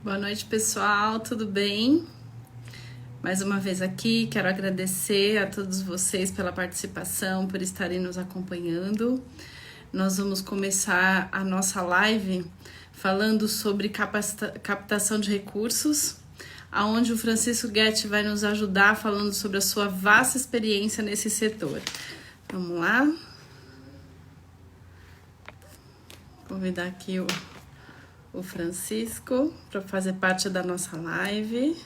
Boa noite, pessoal, tudo bem? Mais uma vez aqui, quero agradecer a todos vocês pela participação, por estarem nos acompanhando. Nós vamos começar a nossa live falando sobre captação de recursos, aonde o Francisco Guetti vai nos ajudar falando sobre a sua vasta experiência nesse setor. Vamos lá? Vou convidar aqui o Francisco para fazer parte da nossa live.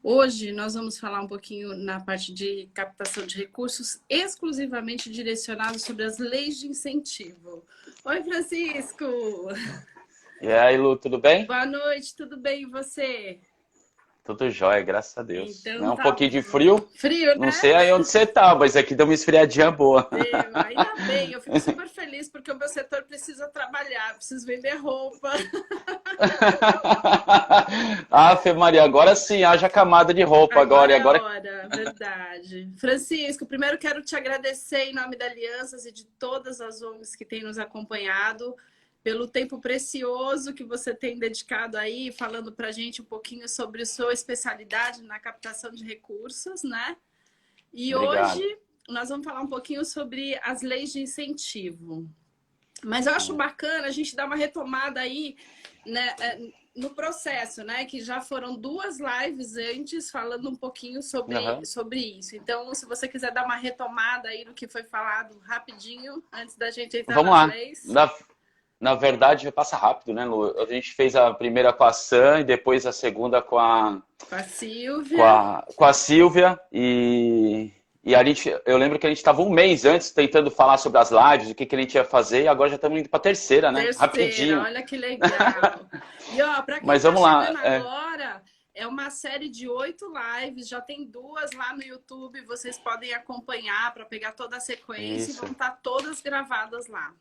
Hoje nós vamos falar um pouquinho na parte de captação de recursos exclusivamente direcionados sobre as leis de incentivo. Oi, Francisco! E aí, Lu, tudo bem? Boa noite, tudo bem e você? Tudo jóia, graças a Deus. Então Um tá pouquinho de bom. frio, Frio, não né? sei aí onde você tá, mas aqui deu uma esfriadinha boa. Ainda bem, eu fico super feliz porque o meu setor precisa trabalhar, preciso vender roupa. Ave Maria, agora sim, haja camada de roupa agora. Agora E é a agora hora, verdade. Francisco, primeiro quero te agradecer em nome da Alianças e de todas as ONGs que têm nos acompanhado, pelo tempo precioso que você tem dedicado aí, falando para a gente um pouquinho sobre a sua especialidade na captação de recursos, né? E hoje obrigado. nós vamos falar um pouquinho sobre as leis de incentivo. Mas eu acho bacana a gente dar uma retomada aí, né, no processo, né? Que já foram 2 lives antes falando um pouquinho Aham. sobre isso. Então, se você quiser dar uma retomada aí no que foi falado rapidinho, antes da gente entrar Vamos nas lá. leis. Na verdade, passa rápido, né, Lu? A gente fez a primeira com a Sam e depois a segunda Com a com Silvia, a Silvia e eu lembro que a gente estava um mês antes tentando falar sobre as lives, o que, que a gente ia fazer, e agora já estamos indo para a terceira, né? terceira, Rapidinho. olha que legal. E ó, para quem Mas tá vamos lá. chegando agora, é uma série de 8 lives, já tem 2 lá no YouTube, vocês podem acompanhar para pegar toda a sequência e Isso. vão estar todas gravadas lá.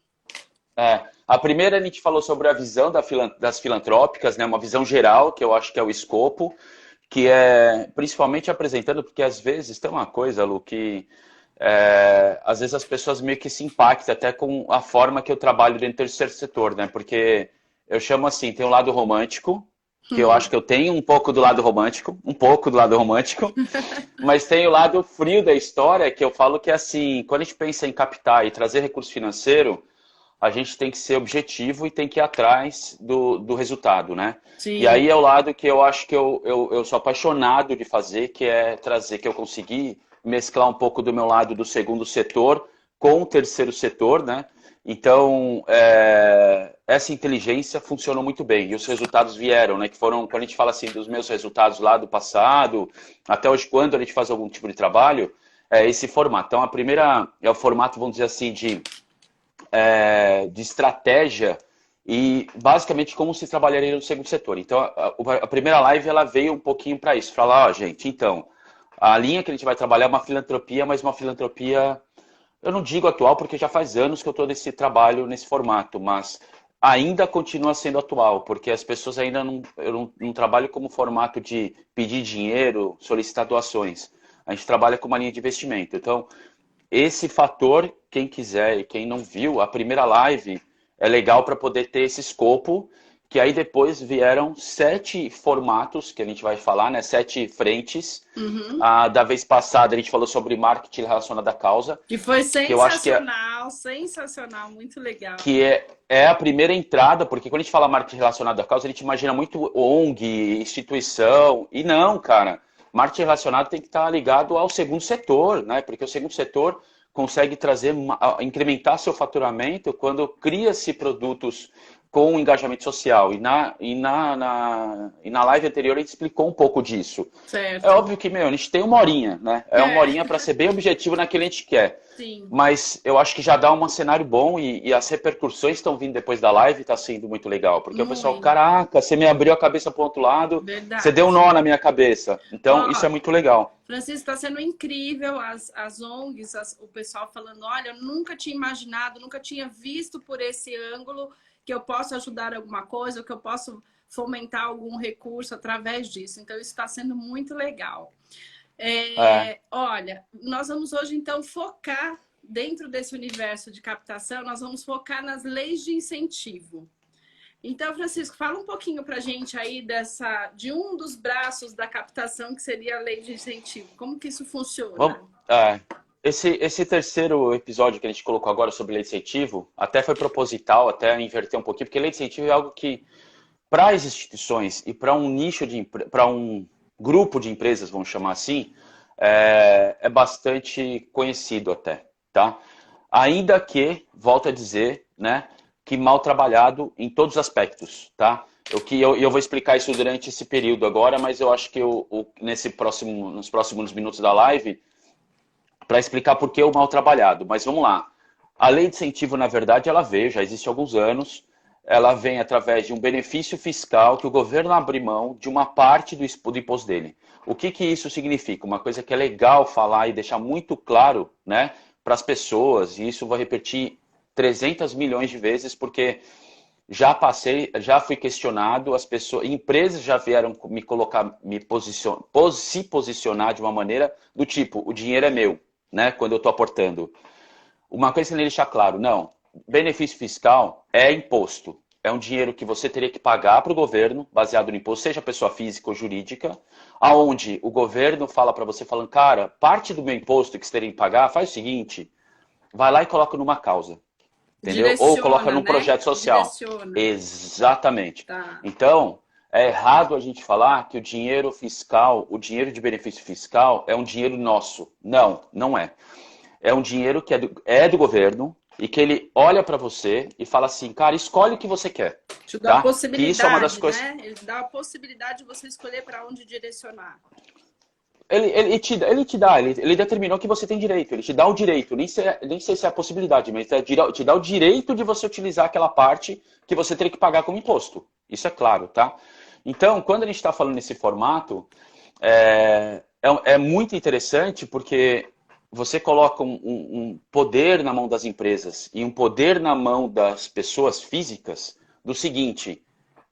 A primeira a gente falou sobre a visão das filantrópicas, né? Uma visão geral, que eu acho que é o escopo, que é principalmente apresentando, porque às vezes tem uma coisa, Lu, que às vezes as pessoas meio que se impactam até com a forma que eu trabalho dentro do terceiro setor, né? Porque eu chamo assim, tem um lado romântico, que eu acho que eu tenho um pouco do lado romântico, mas tem o lado frio da história, que eu falo que é assim, quando a gente pensa em captar e trazer recurso financeiro, a gente tem que ser objetivo e tem que ir atrás do resultado, né? E Sim. aí é o lado que eu acho que eu sou apaixonado de fazer, que é trazer, que eu consegui mesclar um pouco do meu lado do segundo setor com o terceiro setor, né? Então, essa inteligência funcionou muito bem e os resultados vieram, né? Que foram, quando a gente fala assim dos meus resultados lá do passado, até hoje, quando a gente faz algum tipo de trabalho, é esse formato. Então, a primeira é o formato, vamos dizer assim, de estratégia e basicamente como se trabalharia no segundo setor. Então, a primeira live ela veio um pouquinho para isso, falar, ó, gente, então, a linha que a gente vai trabalhar é uma filantropia, mas uma filantropia, eu não digo atual, porque já faz anos que eu estou nesse trabalho, nesse formato, mas ainda continua sendo atual, porque as pessoas ainda eu não trabalho como formato de pedir dinheiro, solicitar doações. A gente trabalha com uma linha de investimento. Então, esse fator, quem quiser e quem não viu, a primeira live é legal para poder ter esse escopo, que aí depois vieram 7 formatos que a gente vai falar, né? 7 frentes. Da vez passada a gente falou sobre marketing relacionado à causa, Que foi que eu acho sensacional, sensacional, muito legal. que é a primeira entrada, porque quando a gente fala marketing relacionado à causa, a gente imagina muito ONG, instituição, e não, cara. Marketing relacionado tem que estar ligado ao segundo setor, né? Porque o segundo setor consegue trazer, incrementar seu faturamento quando cria-se produtos com engajamento social. E na live anterior a gente explicou um pouco disso. É Certo. óbvio que, meu, a gente tem uma horinha, né? É uma horinha para ser bem objetivo naquele que a gente quer. Sim, Mas eu acho que já dá um cenário bom e as repercussões estão vindo depois da live, está sendo muito legal. Porque o pessoal, muito. caraca, você me abriu a cabeça para o outro lado, você deu um Verdade. nó na minha cabeça. Então, isso Ó, é muito legal. Francisco, está sendo incrível as ONGs, o pessoal falando, olha, eu nunca tinha imaginado, nunca tinha visto por esse ângulo que eu posso ajudar alguma coisa, ou que eu posso fomentar algum recurso através disso. Então, isso está sendo muito legal. É, Olha, nós vamos hoje, então, focar dentro desse universo de captação, nós vamos focar nas leis de incentivo. Então, Francisco, fala um pouquinho para a gente aí de um dos braços da captação, que seria a lei de incentivo. Como que isso funciona? Esse terceiro episódio que a gente colocou agora sobre lei de incentivo, até foi proposital, até inverter um pouquinho, porque lei de incentivo é algo que, para as instituições e para um nicho para um grupo de empresas, vamos chamar assim, é bastante conhecido até, tá? Ainda que, volto a dizer, né, que mal trabalhado em todos os aspectos, tá? Eu vou explicar isso durante esse período agora, mas eu acho que nos próximos minutos da live, para explicar por que o mal trabalhado. Mas vamos lá. A lei de incentivo, na verdade, ela veio, já existe há alguns anos, ela vem através de um benefício fiscal que o governo abre mão de uma parte do imposto dele. O que isso significa? Uma coisa que é legal falar e deixar muito claro, né, para as pessoas, e isso vou repetir 300 milhões de vezes, porque já fui questionado, empresas já vieram se posicionar de uma maneira do tipo, o dinheiro é meu, né, quando eu estou aportando. Uma coisa que tem que deixar claro, não, benefício fiscal é imposto. É um dinheiro que você teria que pagar para o governo, baseado no imposto, seja pessoa física ou jurídica, aonde o governo fala para você, falando, cara, parte do meu imposto que você teria que pagar, faz o seguinte, vai lá e coloca numa causa. Entendeu? Ou coloca num projeto social. Direciona. Exatamente. Tá. Então, é errado a gente falar que o dinheiro fiscal, o dinheiro de benefício fiscal é um dinheiro nosso. Não, não é. É um dinheiro que é do governo e que ele olha para você e fala assim, cara, escolhe o que você quer. Te dá a Que possibilidade, isso é uma das coisas... né? Ele dá a possibilidade de você escolher para onde direcionar. Ele determinou que você tem direito, ele te dá o direito, nem sei se é a possibilidade, mas te dá o direito de você utilizar aquela parte que você teria que pagar como imposto. Isso é claro, tá? Então, quando a gente está falando nesse formato, é muito interessante porque você coloca um poder na mão das empresas e um poder na mão das pessoas físicas do seguinte,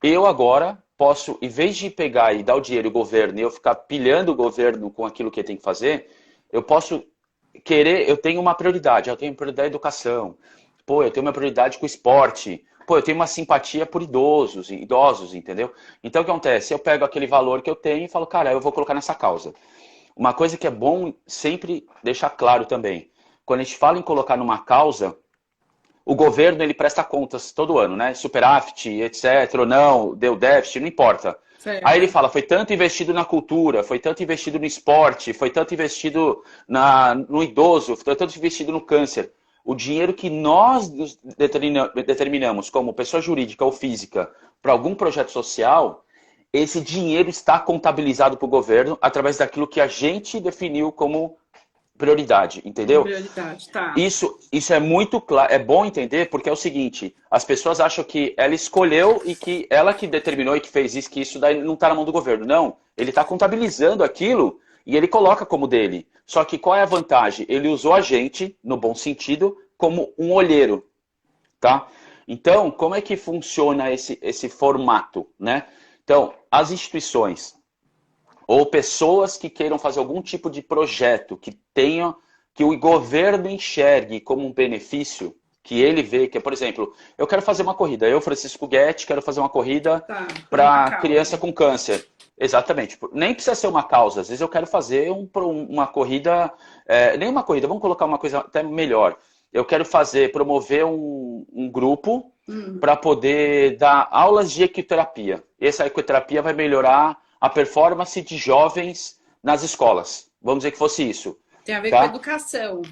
eu agora posso, em vez de pegar e dar o dinheiro ao governo e eu ficar pilhando o governo com aquilo que ele tem que fazer, eu posso eu tenho uma prioridade, eu tenho prioridade da educação, eu tenho uma prioridade com o esporte, eu tenho uma simpatia por idosos, entendeu? Então o que acontece? Eu pego aquele valor que eu tenho e falo, cara, eu vou colocar nessa causa. Uma coisa que é bom sempre deixar claro também, quando a gente fala em colocar numa causa, o governo ele presta contas todo ano, né? Superávit, etc, ou não, deu déficit, não importa. Certo. Aí ele fala, foi tanto investido na cultura, foi tanto investido no esporte, foi tanto investido no idoso, foi tanto investido no câncer. O dinheiro que nós determinamos como pessoa jurídica ou física para algum projeto social, esse dinheiro está contabilizado para o governo através daquilo que a gente definiu como prioridade, entendeu? Prioridade, tá. Isso é muito claro, é bom entender porque é o seguinte, as pessoas acham que ela escolheu e que ela que determinou e que fez isso, que isso daí não está na mão do governo. Não, ele está contabilizando aquilo e ele coloca como dele. Só que qual é a vantagem? Ele usou a gente, no bom sentido, como um olheiro, tá? Então, como é que funciona esse formato, né? Então, as instituições ou pessoas que queiram fazer algum tipo de projeto que o governo enxergue como um benefício, que ele vê, que é, por exemplo, eu quero fazer uma corrida, eu, Francisco Guetti, quero fazer uma corrida para criança com câncer. Exatamente. Nem precisa ser uma causa, às vezes eu quero fazer uma corrida, nem uma corrida, vamos colocar uma coisa até melhor. Eu quero promover um grupo para poder dar aulas de equiterapia. Essa equiterapia vai melhorar a performance de jovens nas escolas. Vamos dizer que fosse isso. Tem a ver com educação.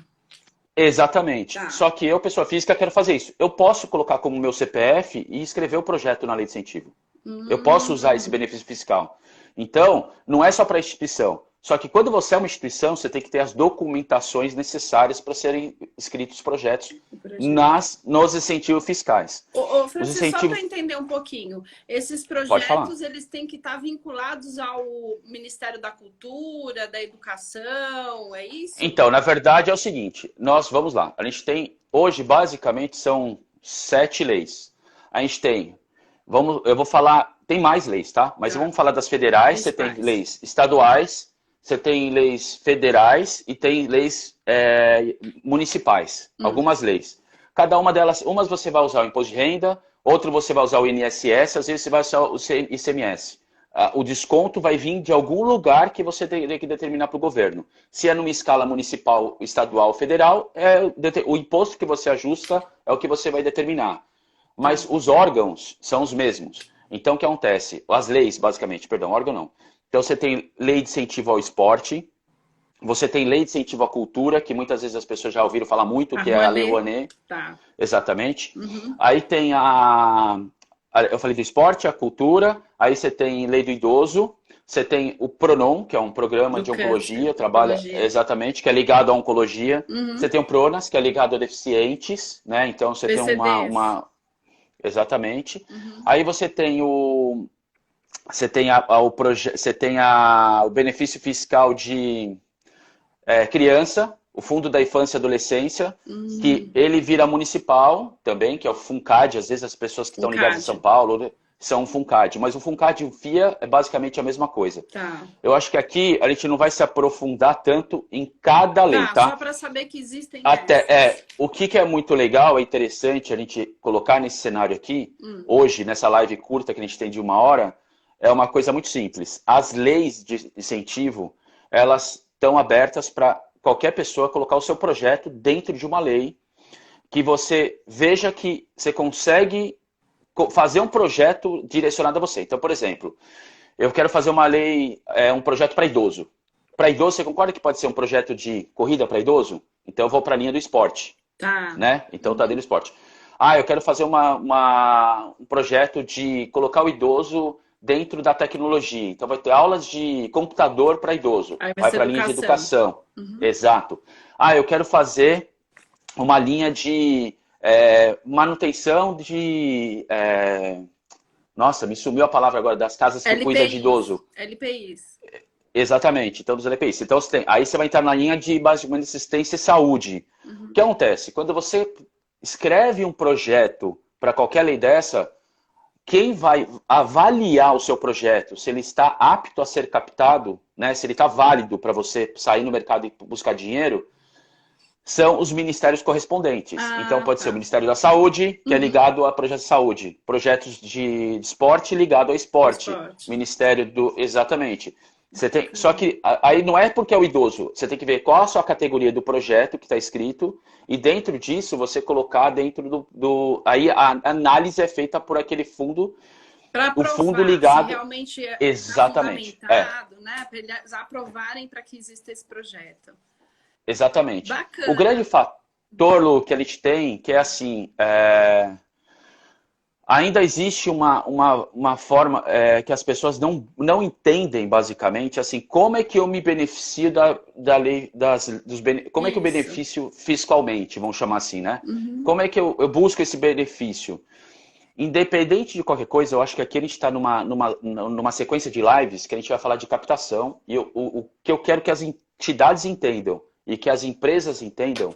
Exatamente. Tá. Só que eu, pessoa física, quero fazer isso. Eu posso colocar como meu CPF e escrever o projeto na lei de incentivo. Eu posso usar esse benefício fiscal. Então, não é só para a instituição. Só que quando você é uma instituição, você tem que ter as documentações necessárias para serem escritos projetos nos incentivos fiscais. Francisco, só para entender um pouquinho, esses projetos eles têm que estar vinculados ao Ministério da Cultura, da Educação, é isso? Então, na verdade é o seguinte, vamos lá, a gente tem, hoje basicamente são 7 leis. A gente tem, eu vou falar, tem mais leis, tá? Mas vamos falar das federais, você tem leis estaduais, você tem leis federais e tem leis municipais, algumas leis. Cada uma delas, umas você vai usar o imposto de renda, outro você vai usar o INSS, às vezes você vai usar o ICMS. O desconto vai vir de algum lugar que você tem que determinar para o governo. Se é numa escala municipal, estadual, federal, o imposto que você ajusta é o que você vai determinar. Mas os órgãos são os mesmos. Então, o que acontece? As leis, basicamente, perdão, órgão não. Então, você tem lei de incentivo ao esporte, você tem lei de incentivo à cultura, que muitas vezes as pessoas já ouviram falar muito, que é a Lei Rouanet. Tá. Exatamente. Aí tem eu falei do esporte, a cultura, aí você tem lei do idoso, você tem o PRONON, que é um programa de oncologia, exatamente, que é ligado à oncologia. Você tem o PRONAS, que é ligado a deficientes, né? Então você tem exatamente. Aí você tem o benefício fiscal de criança, o Fundo da Infância e Adolescência, que ele vira municipal também, que é o FUNCAD. Às vezes as pessoas que estão ligadas em São Paulo são FUNCAD, mas o FUNCAD e o FIA é basicamente a mesma coisa. Tá. Eu acho que aqui a gente não vai se aprofundar tanto em cada lei, tá? Só para saber que existem o que é muito legal, é interessante a gente colocar nesse cenário aqui, hoje, nessa live curta que a gente tem de 1 hora, é uma coisa muito simples. As leis de incentivo, elas estão abertas para qualquer pessoa colocar o seu projeto dentro de uma lei, que você veja que você consegue fazer um projeto direcionado a você. Então, por exemplo, eu quero fazer uma lei, um projeto para idoso. Para idoso, você concorda que pode ser um projeto de corrida para idoso? Então eu vou para a linha do esporte. Tá. Né? Então tá dentro do esporte. Eu quero fazer um projeto de colocar o idoso dentro da tecnologia. Então vai ter aulas de computador para idoso. Vai para a linha de educação. Exato. Eu quero fazer uma linha de manutenção de... Nossa, me sumiu a palavra agora, das casas que cuidam de idoso. LPIs. Exatamente, então dos LPIs. Então, aí você vai entrar na linha de basicamente assistência e saúde. O que acontece? Quando você escreve um projeto para qualquer lei dessa, quem vai avaliar o seu projeto, se ele está apto a ser captado, né, se ele está válido para você sair no mercado e buscar dinheiro, são os ministérios correspondentes. Então pode ser o Ministério da Saúde, que é ligado a projetos de saúde, projetos de esporte ligado ao esporte. Ministério do... Exatamente. Você tem... Só que aí não é porque é o idoso, você tem que ver qual a sua categoria do projeto que está escrito, e dentro disso você colocar dentro do... Aí a análise é feita por aquele fundo, o fundo ligado... Se realmente exatamente. Fundamentado, né? Para eles aprovarem para que exista esse projeto. Exatamente. Bacana. O grande fator, Lu, que a gente tem, que é assim, ainda existe uma forma que as pessoas não entendem, basicamente, assim, como é que eu me beneficio da lei, como é que eu beneficio fiscalmente, vamos chamar assim, né? Como é que eu busco esse benefício? Independente de qualquer coisa, eu acho que aqui a gente está numa sequência de lives que a gente vai falar de captação, e o que eu quero que as entidades entendam e que as empresas entendam,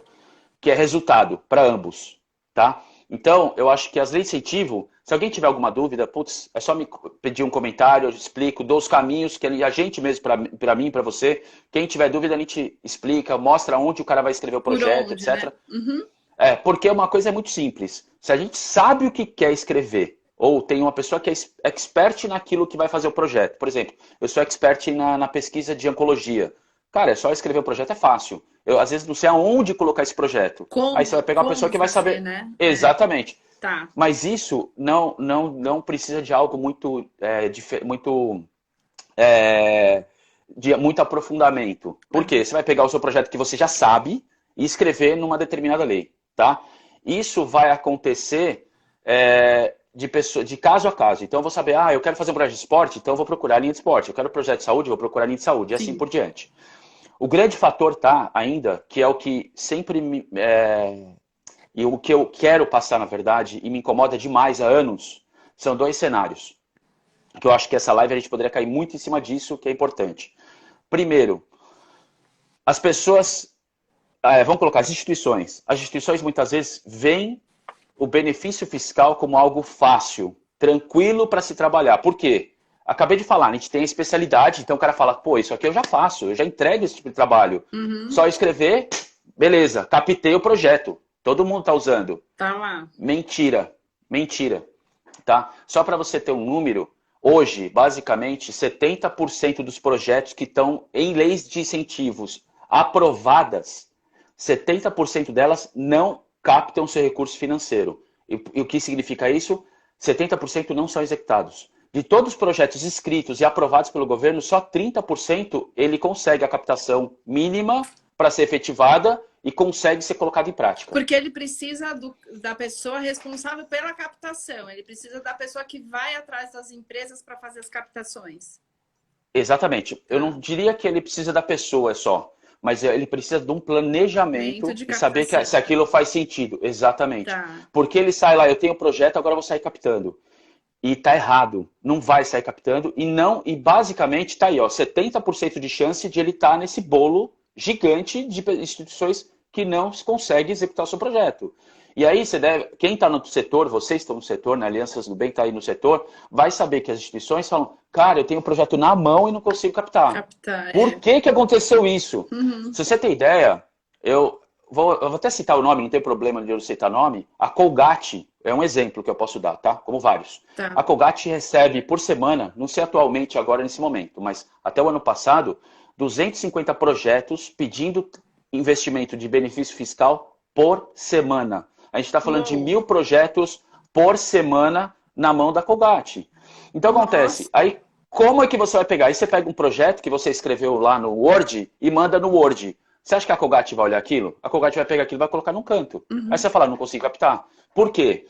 que é resultado para ambos, tá? Então, eu acho que as leis de incentivo, se alguém tiver alguma dúvida, putz, é só me pedir um comentário, eu explico, dou os caminhos, que a gente mesmo, para mim, para você, quem tiver dúvida, a gente explica, mostra onde o cara vai escrever o projeto, etc. Né? Porque uma coisa é muito simples, se a gente sabe o que quer escrever, ou tem uma pessoa que é expert naquilo que vai fazer o projeto, por exemplo, eu sou expert na pesquisa de oncologia, cara, é só escrever o projeto, é fácil. Eu, às vezes, não sei aonde colocar esse projeto. Aí você vai pegar uma pessoa que vai saber. Né? Exatamente. Tá. Mas isso não precisa de algo muito muito aprofundamento. Por quê? Você vai pegar o seu projeto que você já sabe e escrever numa determinada lei. Tá? Isso vai acontecer de caso a caso. Então, eu vou saber, eu quero fazer um projeto de esporte, então eu vou procurar a linha de esporte. Eu quero um projeto de saúde, eu vou procurar a linha de saúde. E assim por diante. O grande fator ainda, que é o que sempre e o que eu quero passar, na verdade, e me incomoda demais há anos, são 2 cenários. Que eu acho que essa live a gente poderia cair muito em cima disso, que é importante. Primeiro, as pessoas, vamos colocar as instituições. As instituições muitas vezes veem o benefício fiscal como algo fácil, tranquilo para se trabalhar. Por quê? Acabei de falar, a gente tem a especialidade, então o cara fala, pô, isso aqui eu já faço, eu já entrego esse tipo de trabalho. Só escrever, beleza, captei o projeto. Todo mundo está usando. Tá lá. Mentira, mentira. Tá? Só para você ter um número, hoje, basicamente, 70% dos projetos que estão em leis de incentivos aprovadas, 70% delas não captam seu recurso financeiro. E o que significa isso? 70% não são executados. De todos os projetos escritos e aprovados pelo governo, só 30% ele consegue a captação mínima para ser efetivada e consegue ser colocado em prática. Porque ele precisa da pessoa responsável pela captação, ele precisa da pessoa que vai atrás das empresas para fazer as captações. Exatamente. Eu não diria que ele precisa da pessoa só, mas ele precisa de um planejamento e saber que, se aquilo faz sentido. Exatamente. Tá. Porque ele sai lá, eu tenho um projeto, agora eu vou sair captando. E tá errado. Não vai sair captando e basicamente tá aí, ó, 70% de chance de ele estar nesse bolo gigante de instituições que não consegue executar o seu projeto. E aí quem está no setor, vocês estão no setor, na Alianças do Bem está aí no setor, vai saber que as instituições falam, cara, eu tenho um projeto na mão e não consigo captar. Por que aconteceu isso? Uhum. Se você tem ideia, eu vou até citar o nome, não tem problema de eu citar nome, a Colgate é um exemplo que eu posso dar, tá? Como vários. Tá. A Colgate recebe por semana, não sei atualmente agora nesse momento, mas até o ano passado, 250 projetos pedindo investimento de benefício fiscal por semana. A gente está falando de 1.000 projetos por semana na mão da Colgate. Então, acontece, aí como é que você vai pegar? Aí você pega um projeto que você escreveu lá no Word e manda no Word. Você acha que a Colgate vai olhar aquilo? A Colgate vai pegar aquilo e vai colocar num canto. Uhum. Aí você vai falar, não consigo captar. Por quê?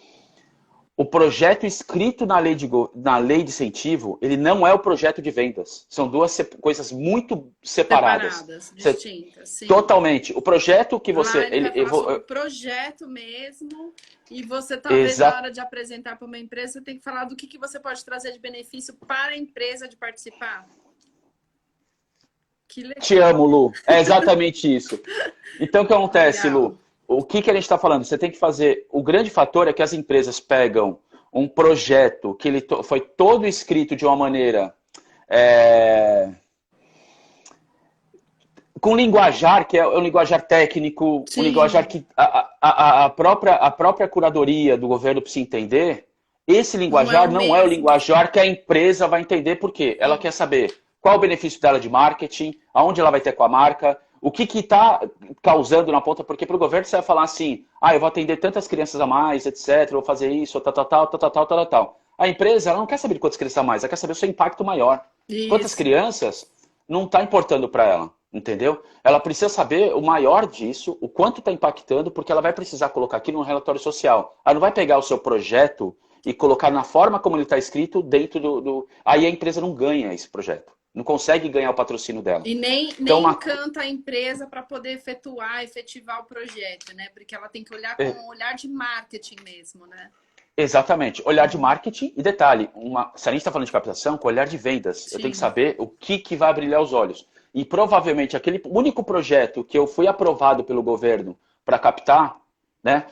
O projeto escrito na lei de incentivo, ele não é o projeto de vendas. São duas coisas muito separadas. Distintas. Sim. Totalmente. O projeto que você... Lá ele vai falar sobre o projeto mesmo, e você talvez na hora de apresentar para uma empresa, você tem que falar do que você pode trazer de benefício para a empresa de participar. Que legal. Te amo, Lu. É exatamente isso. Então, o que acontece, Lu? O que a gente está falando? Você tem que fazer... O grande fator é que as empresas pegam um projeto que ele foi todo escrito de uma maneira... com linguajar, que é um linguajar técnico, um linguajar que a própria curadoria do governo precisa entender. Esse linguajar não é o linguajar que a empresa vai entender, por quê? Ela quer saber qual o benefício dela de marketing, aonde ela vai ter com a marca, o que está causando na ponta, porque para o governo você vai falar assim, eu vou atender tantas crianças a mais, etc, vou fazer isso, tal. A empresa, ela não quer saber de quantas crianças a mais, ela quer saber o seu impacto maior. Isso. Quantas crianças não está importando para ela, entendeu? Ela precisa saber o maior disso, o quanto está impactando, porque ela vai precisar colocar aqui no relatório social. Ela não vai pegar o seu projeto e colocar na forma como ele está escrito dentro do... Aí a empresa não ganha esse projeto. Não consegue ganhar o patrocínio dela. E nem encanta a empresa para poder efetivar o projeto, né? Porque ela tem que olhar com um olhar de marketing mesmo, né? Exatamente. Olhar de marketing e detalhe, se a gente está falando de captação, com olhar de vendas. Sim. Eu tenho que saber o que vai brilhar os olhos. E provavelmente aquele único projeto que eu fui aprovado pelo governo para captar, né?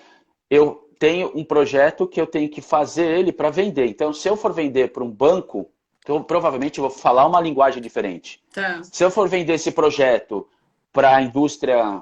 Eu tenho um projeto que eu tenho que fazer ele para vender. Então, se eu for vender para um banco, então, provavelmente eu vou falar uma linguagem diferente. Tá. Se eu for vender esse projeto para a indústria,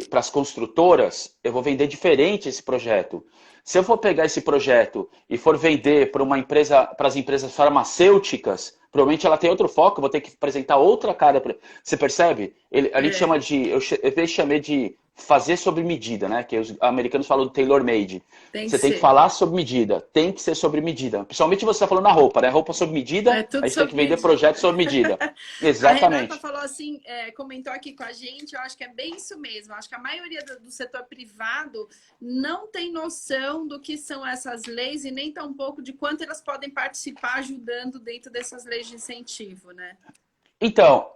para as construtoras, eu vou vender diferente esse projeto. Se eu for pegar esse projeto e for vender para uma empresa, para as empresas farmacêuticas, provavelmente ela tem outro foco, eu vou ter que apresentar outra cara. Você percebe? A gente chama de... Eu chamei de fazer sob medida, né? Que os americanos falam do tailor-made. Você tem que falar sob medida. Tem que ser sob medida. Principalmente você está falando na roupa, né? Roupa sob medida, a gente tem que vender projetos sob medida. Exatamente. A Renata falou assim, comentou aqui com a gente, eu acho que é bem isso mesmo. Eu acho que a maioria do setor privado não tem noção do que são essas leis e nem tampouco de quanto elas podem participar ajudando dentro dessas leis de incentivo, né? Então,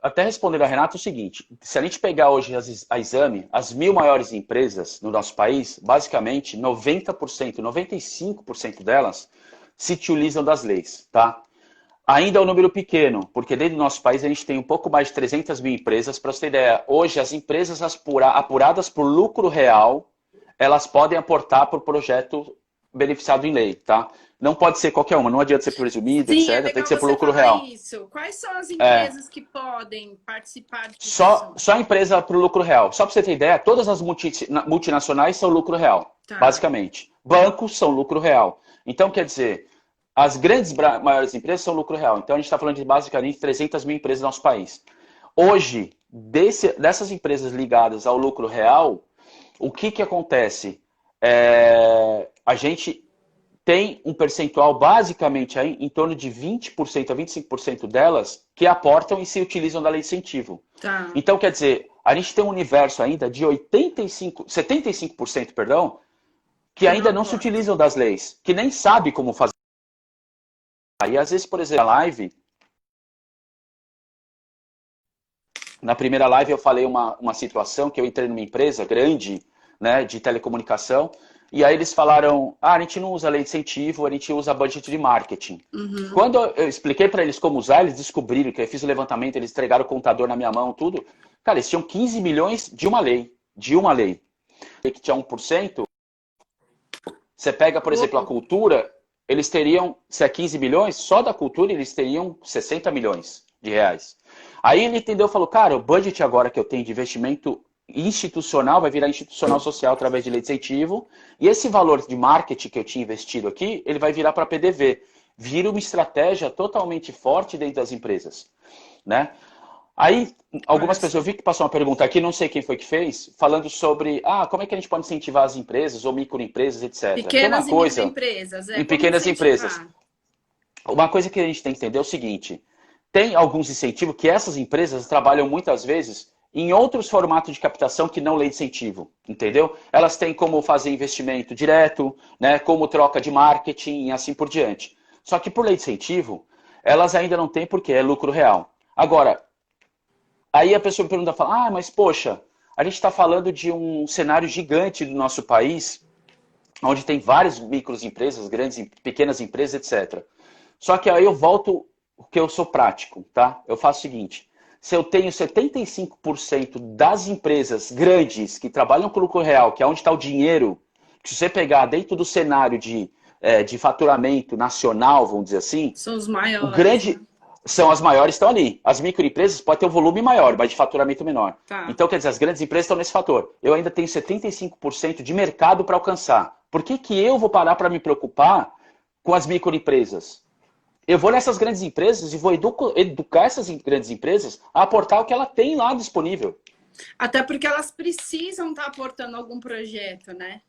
até respondendo a Renata, é o seguinte, se a gente pegar hoje a Exame, as 1.000 maiores empresas no nosso país, basicamente 90%, 95% delas se utilizam das leis, tá? Ainda é um número pequeno, porque dentro do nosso país a gente tem um pouco mais de 300 mil empresas. Para você ter ideia, hoje as empresas apuradas por lucro real, elas podem aportar por projeto beneficiado em lei, tá? Não pode ser qualquer uma, não adianta ser presumido, Sim, é etc. Tem legal que ser por você lucro falar real. isso. Quais são as É, empresas que podem participar só, disso? só empresa para o lucro real. Só para você ter ideia, todas as multinacionais são lucro real, Tá. basicamente. Bancos são lucro real. Então, quer dizer, as grandes maiores empresas são lucro real. Então, a gente está falando de basicamente 300 mil empresas no nosso país. Hoje, dessas empresas ligadas ao lucro real, o que, que acontece? A gente tem um percentual basicamente aí, em torno de 20% a 25% delas que aportam e se utilizam da lei de incentivo. Tá. Então, quer dizer, a gente tem um universo ainda de 75%, perdão, que Que não ainda não se aporta. utilizam das leis, que nem sabe como fazer. E às vezes, por exemplo, na primeira live eu falei uma situação que eu entrei numa empresa grande, né, de telecomunicação, e aí eles falaram, a gente não usa lei de incentivo, a gente usa budget de marketing. Uhum. Quando eu expliquei para eles como usar, eles descobriram que eu fiz o levantamento, eles entregaram o contador na minha mão, tudo. Cara, eles tinham 15 milhões de uma lei. De uma lei. Que tinha 1%. Você pega, por exemplo, a Pouco. cultura, eles teriam, se é 15 milhões, só da cultura eles teriam 60 milhões de reais. Aí ele entendeu e falou, cara, o budget agora que eu tenho de investimento institucional vai virar institucional social através de lei de incentivo, e esse valor de marketing que eu tinha investido aqui, ele vai virar para PDV. Vira uma estratégia totalmente forte dentro das empresas, né? Aí, Olha algumas pessoas, eu só. vi que passou uma pergunta aqui, não sei quem foi que fez, falando sobre, como é que a gente pode incentivar as empresas ou microempresas, etc. Tem uma Pequenas e coisa, microempresas, em como pequenas empresas, incentivar? uma coisa que a gente tem que entender é o seguinte, tem alguns incentivos que essas empresas trabalham muitas vezes em outros formatos de captação que não lei de incentivo, entendeu? Elas têm como fazer investimento direto, né, como troca de marketing e assim por diante. Só que por lei de incentivo, elas ainda não têm porque é lucro real. Agora, aí a pessoa me pergunta, fala, mas poxa, a gente está falando de um cenário gigante do nosso país, onde tem várias microempresas, grandes, pequenas empresas, etc. Só que aí eu volto, que eu sou prático, tá? Eu faço o seguinte, se eu tenho 75% das empresas grandes que trabalham com lucro real, que é onde está o dinheiro, que se você pegar dentro do cenário de faturamento nacional, vamos dizer assim, São os o maiores, né? grande são as maiores, estão ali. As microempresas podem ter um volume maior, mas de faturamento menor. Tá. Então, quer dizer, as grandes empresas estão nesse fator. Eu ainda tenho 75% de mercado para alcançar. Por que, que eu vou parar para me preocupar com as microempresas? Eu vou nessas grandes empresas e vou educar essas grandes empresas a aportar o que ela tem lá disponível. Até porque elas precisam estar aportando algum projeto, né?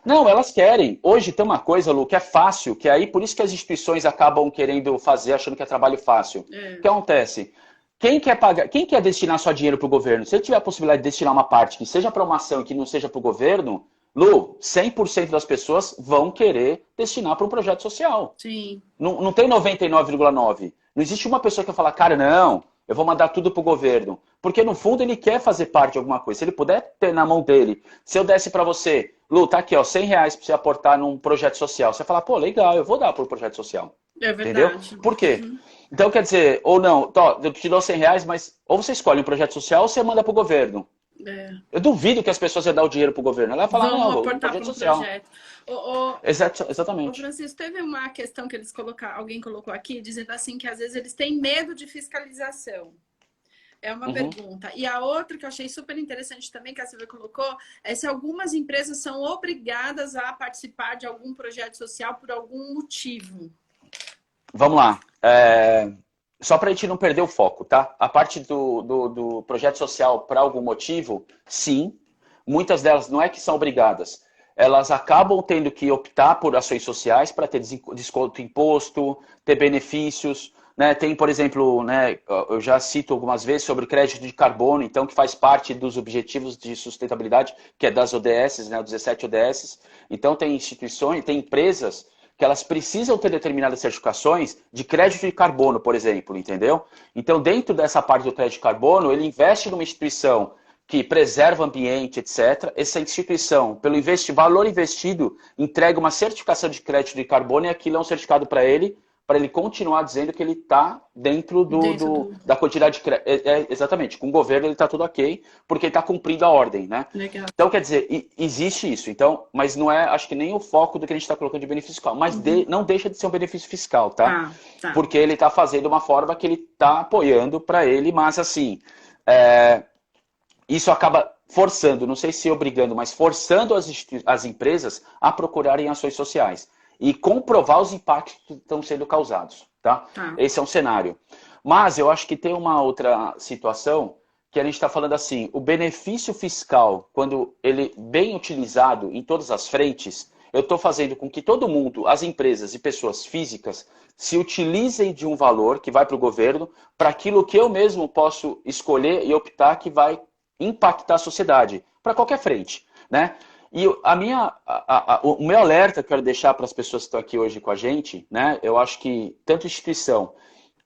Não, elas querem. Hoje tem uma coisa, Lu, que é fácil, que aí por isso que as instituições acabam querendo fazer, achando que é trabalho fácil. O É, que acontece? Quem quer pagar, quem quer destinar só dinheiro para o governo? Se ele tiver a possibilidade de destinar uma parte que seja para uma ação e que não seja para o governo, Lu, 100% das pessoas vão querer destinar para um projeto social. sim. Não, não tem 99,9. Não existe uma pessoa que vai falar, cara, não, eu vou mandar tudo pro governo. Porque no fundo ele quer fazer parte de alguma coisa. Se ele puder ter na mão dele, se eu desse para você, Lu, tá aqui, ó, R$ 100 para você aportar num projeto social. Você vai falar, pô, legal, eu vou dar pro projeto social. É Entendeu? verdade. Por quê? Uhum. Então quer dizer, ou não, eu te dou R$ 100, mas ou você escolhe um projeto social ou você manda pro governo. É. Eu duvido que as pessoas iam dar o dinheiro pro governo. Ela vai falar, Vão não, vou um aportar para projeto um social. projeto. Ô, ô, Exatamente. Francisco, teve uma questão que eles colocaram, alguém colocou aqui, dizendo assim que às vezes eles têm medo de fiscalização. É uma Uhum. pergunta. E a outra que eu achei super interessante também, que a Silvia colocou, é se algumas empresas são obrigadas a participar de algum projeto social por algum motivo. Vamos lá. Só para a gente não perder o foco, tá? A parte do projeto social, por algum motivo, sim. Muitas delas não é que são obrigadas. Elas acabam tendo que optar por ações sociais para ter desconto imposto, ter benefícios. Né? Tem, por exemplo, né, eu já cito algumas vezes sobre crédito de carbono, então, que faz parte dos objetivos de sustentabilidade, que é das ODS, né, 17 ODS. Então, tem instituições, tem empresas que elas precisam ter determinadas certificações de crédito de carbono, por exemplo, entendeu? Então, dentro dessa parte do crédito de carbono, ele investe numa instituição que preserva o ambiente, etc. Essa instituição, pelo valor investido, entrega uma certificação de crédito de carbono e aquilo é um certificado para ele, para ele continuar dizendo que ele está dentro da quantidade de crédito. Exatamente, com o governo ele está tudo ok, porque ele está cumprindo a ordem, né? Legal. Então, quer dizer, existe isso. Então, mas não é, acho que nem o foco do que a gente está colocando de benefício fiscal. Mas não deixa de ser um benefício fiscal, tá? Tá. Porque ele está fazendo uma forma que ele está apoiando para ele, mas assim, isso acaba forçando, não sei se obrigando, mas forçando as empresas a procurarem ações sociais e comprovar os impactos que estão sendo causados, tá? Esse é um cenário. Mas eu acho que tem uma outra situação que a gente está falando assim, o benefício fiscal, quando ele bem utilizado em todas as frentes, eu estou fazendo com que todo mundo, as empresas e pessoas físicas, se utilizem de um valor que vai para o governo, para aquilo que eu mesmo posso escolher e optar que vai impactar a sociedade, para qualquer frente, né? E o meu alerta que eu quero deixar para as pessoas que estão aqui hoje com a gente, né? Eu acho que tanto instituição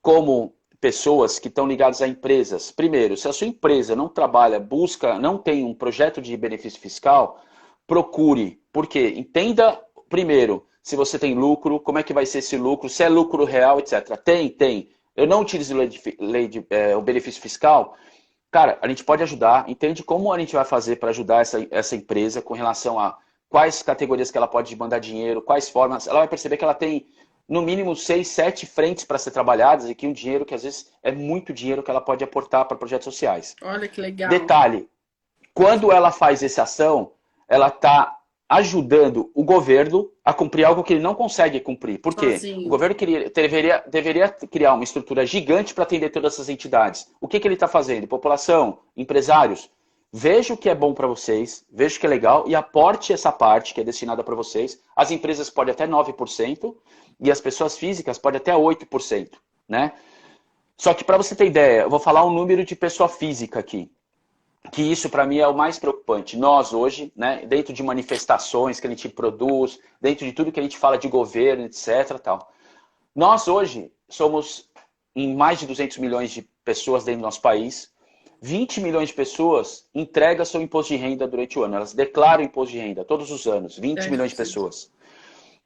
como pessoas que estão ligadas a empresas, primeiro, se a sua empresa não trabalha, busca, não tem um projeto de benefício fiscal, procure. Por quê? Entenda, primeiro, se você tem lucro, como é que vai ser esse lucro, se é lucro real, etc. Tem. Eu não utilizo o benefício fiscal. Cara, a gente pode ajudar, entende como a gente vai fazer para ajudar essa empresa com relação a quais categorias que ela pode mandar dinheiro, quais formas. Ela vai perceber que ela tem, no mínimo, 6, 7 frentes para ser trabalhadas e que um dinheiro que às vezes é muito dinheiro que ela pode aportar para projetos sociais. Olha que legal. Detalhe, quando ela faz essa ação, ela está ajudando o governo a cumprir algo que ele não consegue cumprir. Por quê? O governo deveria criar uma estrutura gigante para atender todas essas entidades. O que ele está fazendo? População, empresários, veja o que é bom para vocês, veja o que é legal e aporte essa parte que é destinada para vocês. As empresas podem até 9% e as pessoas físicas podem até 8%. Né? Só que para você ter ideia, eu vou falar um número de pessoa física aqui. Que isso para mim é o mais preocupante. Nós hoje, né, dentro de manifestações que a gente produz, dentro de tudo que a gente fala de governo, etc. Tal, nós hoje somos em mais de 200 milhões de pessoas dentro do nosso país. 20 milhões de pessoas entregam seu imposto de renda durante o ano. Elas declaram imposto de renda todos os anos. 20 10%. Milhões de pessoas.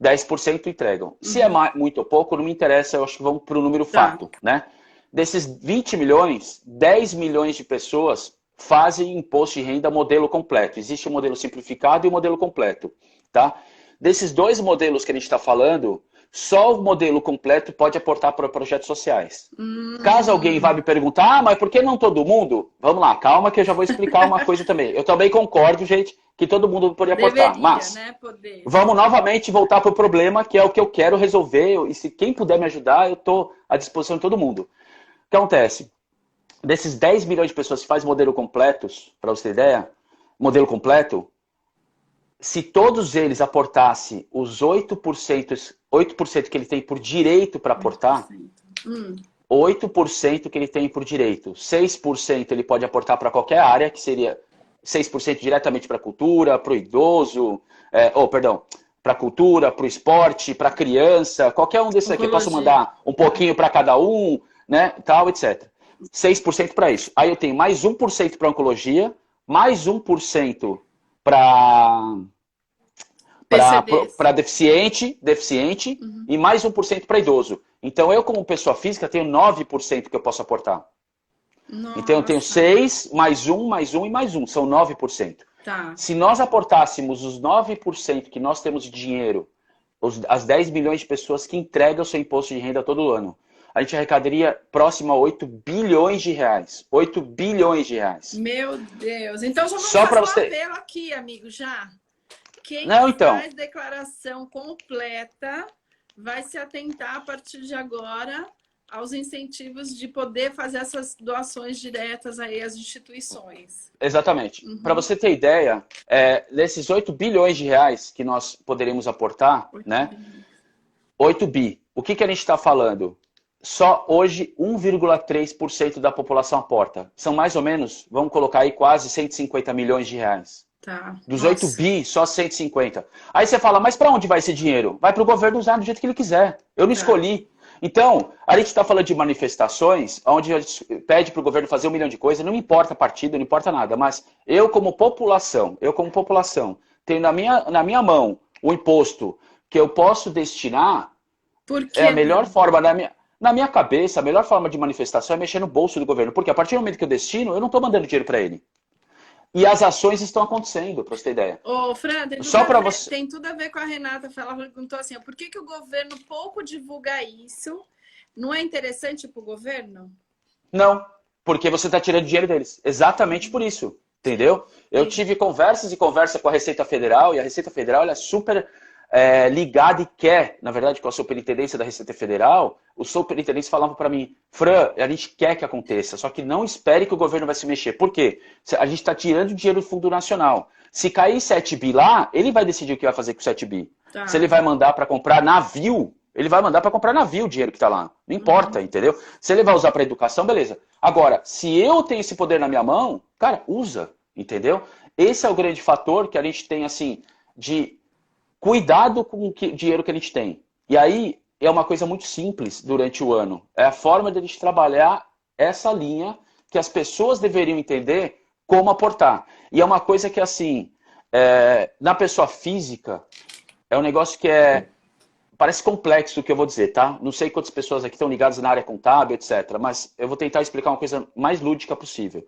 10% entregam. Se é muito ou pouco, não me interessa. Eu acho que vamos para o número fato. Né? Desses 20 milhões, 10 milhões de pessoas fazem imposto de renda modelo completo. Existe o modelo simplificado e o modelo completo. Tá? Desses dois modelos que a gente está falando, só o modelo completo pode aportar para projetos sociais. Caso alguém vá me perguntar, mas por que não todo mundo? Vamos lá, calma que eu já vou explicar uma coisa também. Eu também concordo, gente, que todo mundo poderia aportar. Mas vamos novamente voltar para o problema, que é o que eu quero resolver. E se quem puder me ajudar, eu estou à disposição de todo mundo. O que acontece? Desses 10 milhões de pessoas que fazem modelo completos, para você ter ideia, modelo completo, se todos eles aportassem os 8% que ele tem por direito para aportar, 8% que ele tem por direito, 6% ele pode aportar para qualquer área, que seria 6% diretamente para a cultura, para o idoso, para a cultura, para o esporte, para a criança, qualquer um desses aqui. Eu posso mandar um pouquinho para cada um, né, tal, etc. 6% para isso. Aí eu tenho mais 1% para oncologia, mais 1% para deficiente e mais 1% para idoso. Então eu, como pessoa física, tenho 9% que eu posso aportar. Nossa. Então eu tenho 6, mais 1 e mais 1. São 9%. Tá. Se nós aportássemos os 9% que nós temos de dinheiro, as 10 milhões de pessoas que entregam o seu imposto de renda todo ano, a gente arrecadaria próximo a 8 bilhões de reais. 8 bilhões de reais. Meu Deus. Então já vamos fazer um apelo aqui, amigo, já. Quem faz declaração completa vai se atentar a partir de agora aos incentivos de poder fazer essas doações diretas aí às instituições. Exatamente. Para você ter ideia, desses 8 bilhões de reais que nós poderíamos aportar, 8 bi. O que a gente está falando? Só hoje 1,3% da população aporta. São mais ou menos, vamos colocar aí, quase 150 milhões de reais. Tá. Dos 8 bi, só 150. Aí você fala, mas para onde vai esse dinheiro? Vai para o governo usar do jeito que ele quiser. Eu não escolhi. Então, a gente está falando de manifestações, onde a gente pede para o governo fazer 1 milhão de coisas, não me importa partido, não importa nada, mas eu como população, tenho na minha mão o imposto que eu posso destinar Por É a que melhor não? forma, na minha cabeça, a melhor forma de manifestação é mexer no bolso do governo. Porque a partir do momento que eu destino, eu não estou mandando dinheiro para ele. E as ações estão acontecendo, para você ter ideia. Ô, Fran, Só para você. tem tudo a ver com a Renata. Ela perguntou assim: ó, por que, que o governo pouco divulga isso? Não é interessante para o governo? Não, porque você está tirando dinheiro deles. Exatamente por isso. Sim. Entendeu? Eu tive conversas e conversa com a Receita Federal, e a Receita Federal ela é super ligada e quer, na verdade, com a superintendência da Receita Federal, os superintendentes falavam para mim, Fran, a gente quer que aconteça, só que não espere que o governo vai se mexer. Por quê? A gente está tirando dinheiro do Fundo Nacional. Se cair 7 bi lá, ele vai decidir o que vai fazer com 7 bi. Tá. Se ele vai mandar para comprar navio, ele vai mandar para comprar navio o dinheiro que está lá. Não importa, entendeu? Se ele vai usar para educação, beleza. Agora, se eu tenho esse poder na minha mão, cara, usa, entendeu? Esse é o grande fator que a gente tem, assim, de cuidado com o dinheiro que a gente tem. E aí é uma coisa muito simples durante o ano. É a forma de a gente trabalhar essa linha que as pessoas deveriam entender como aportar. E é uma coisa que, assim, na pessoa física, é um negócio que parece complexo o que eu vou dizer, tá? Não sei quantas pessoas aqui estão ligadas na área contábil, etc. Mas eu vou tentar explicar uma coisa mais lúdica possível.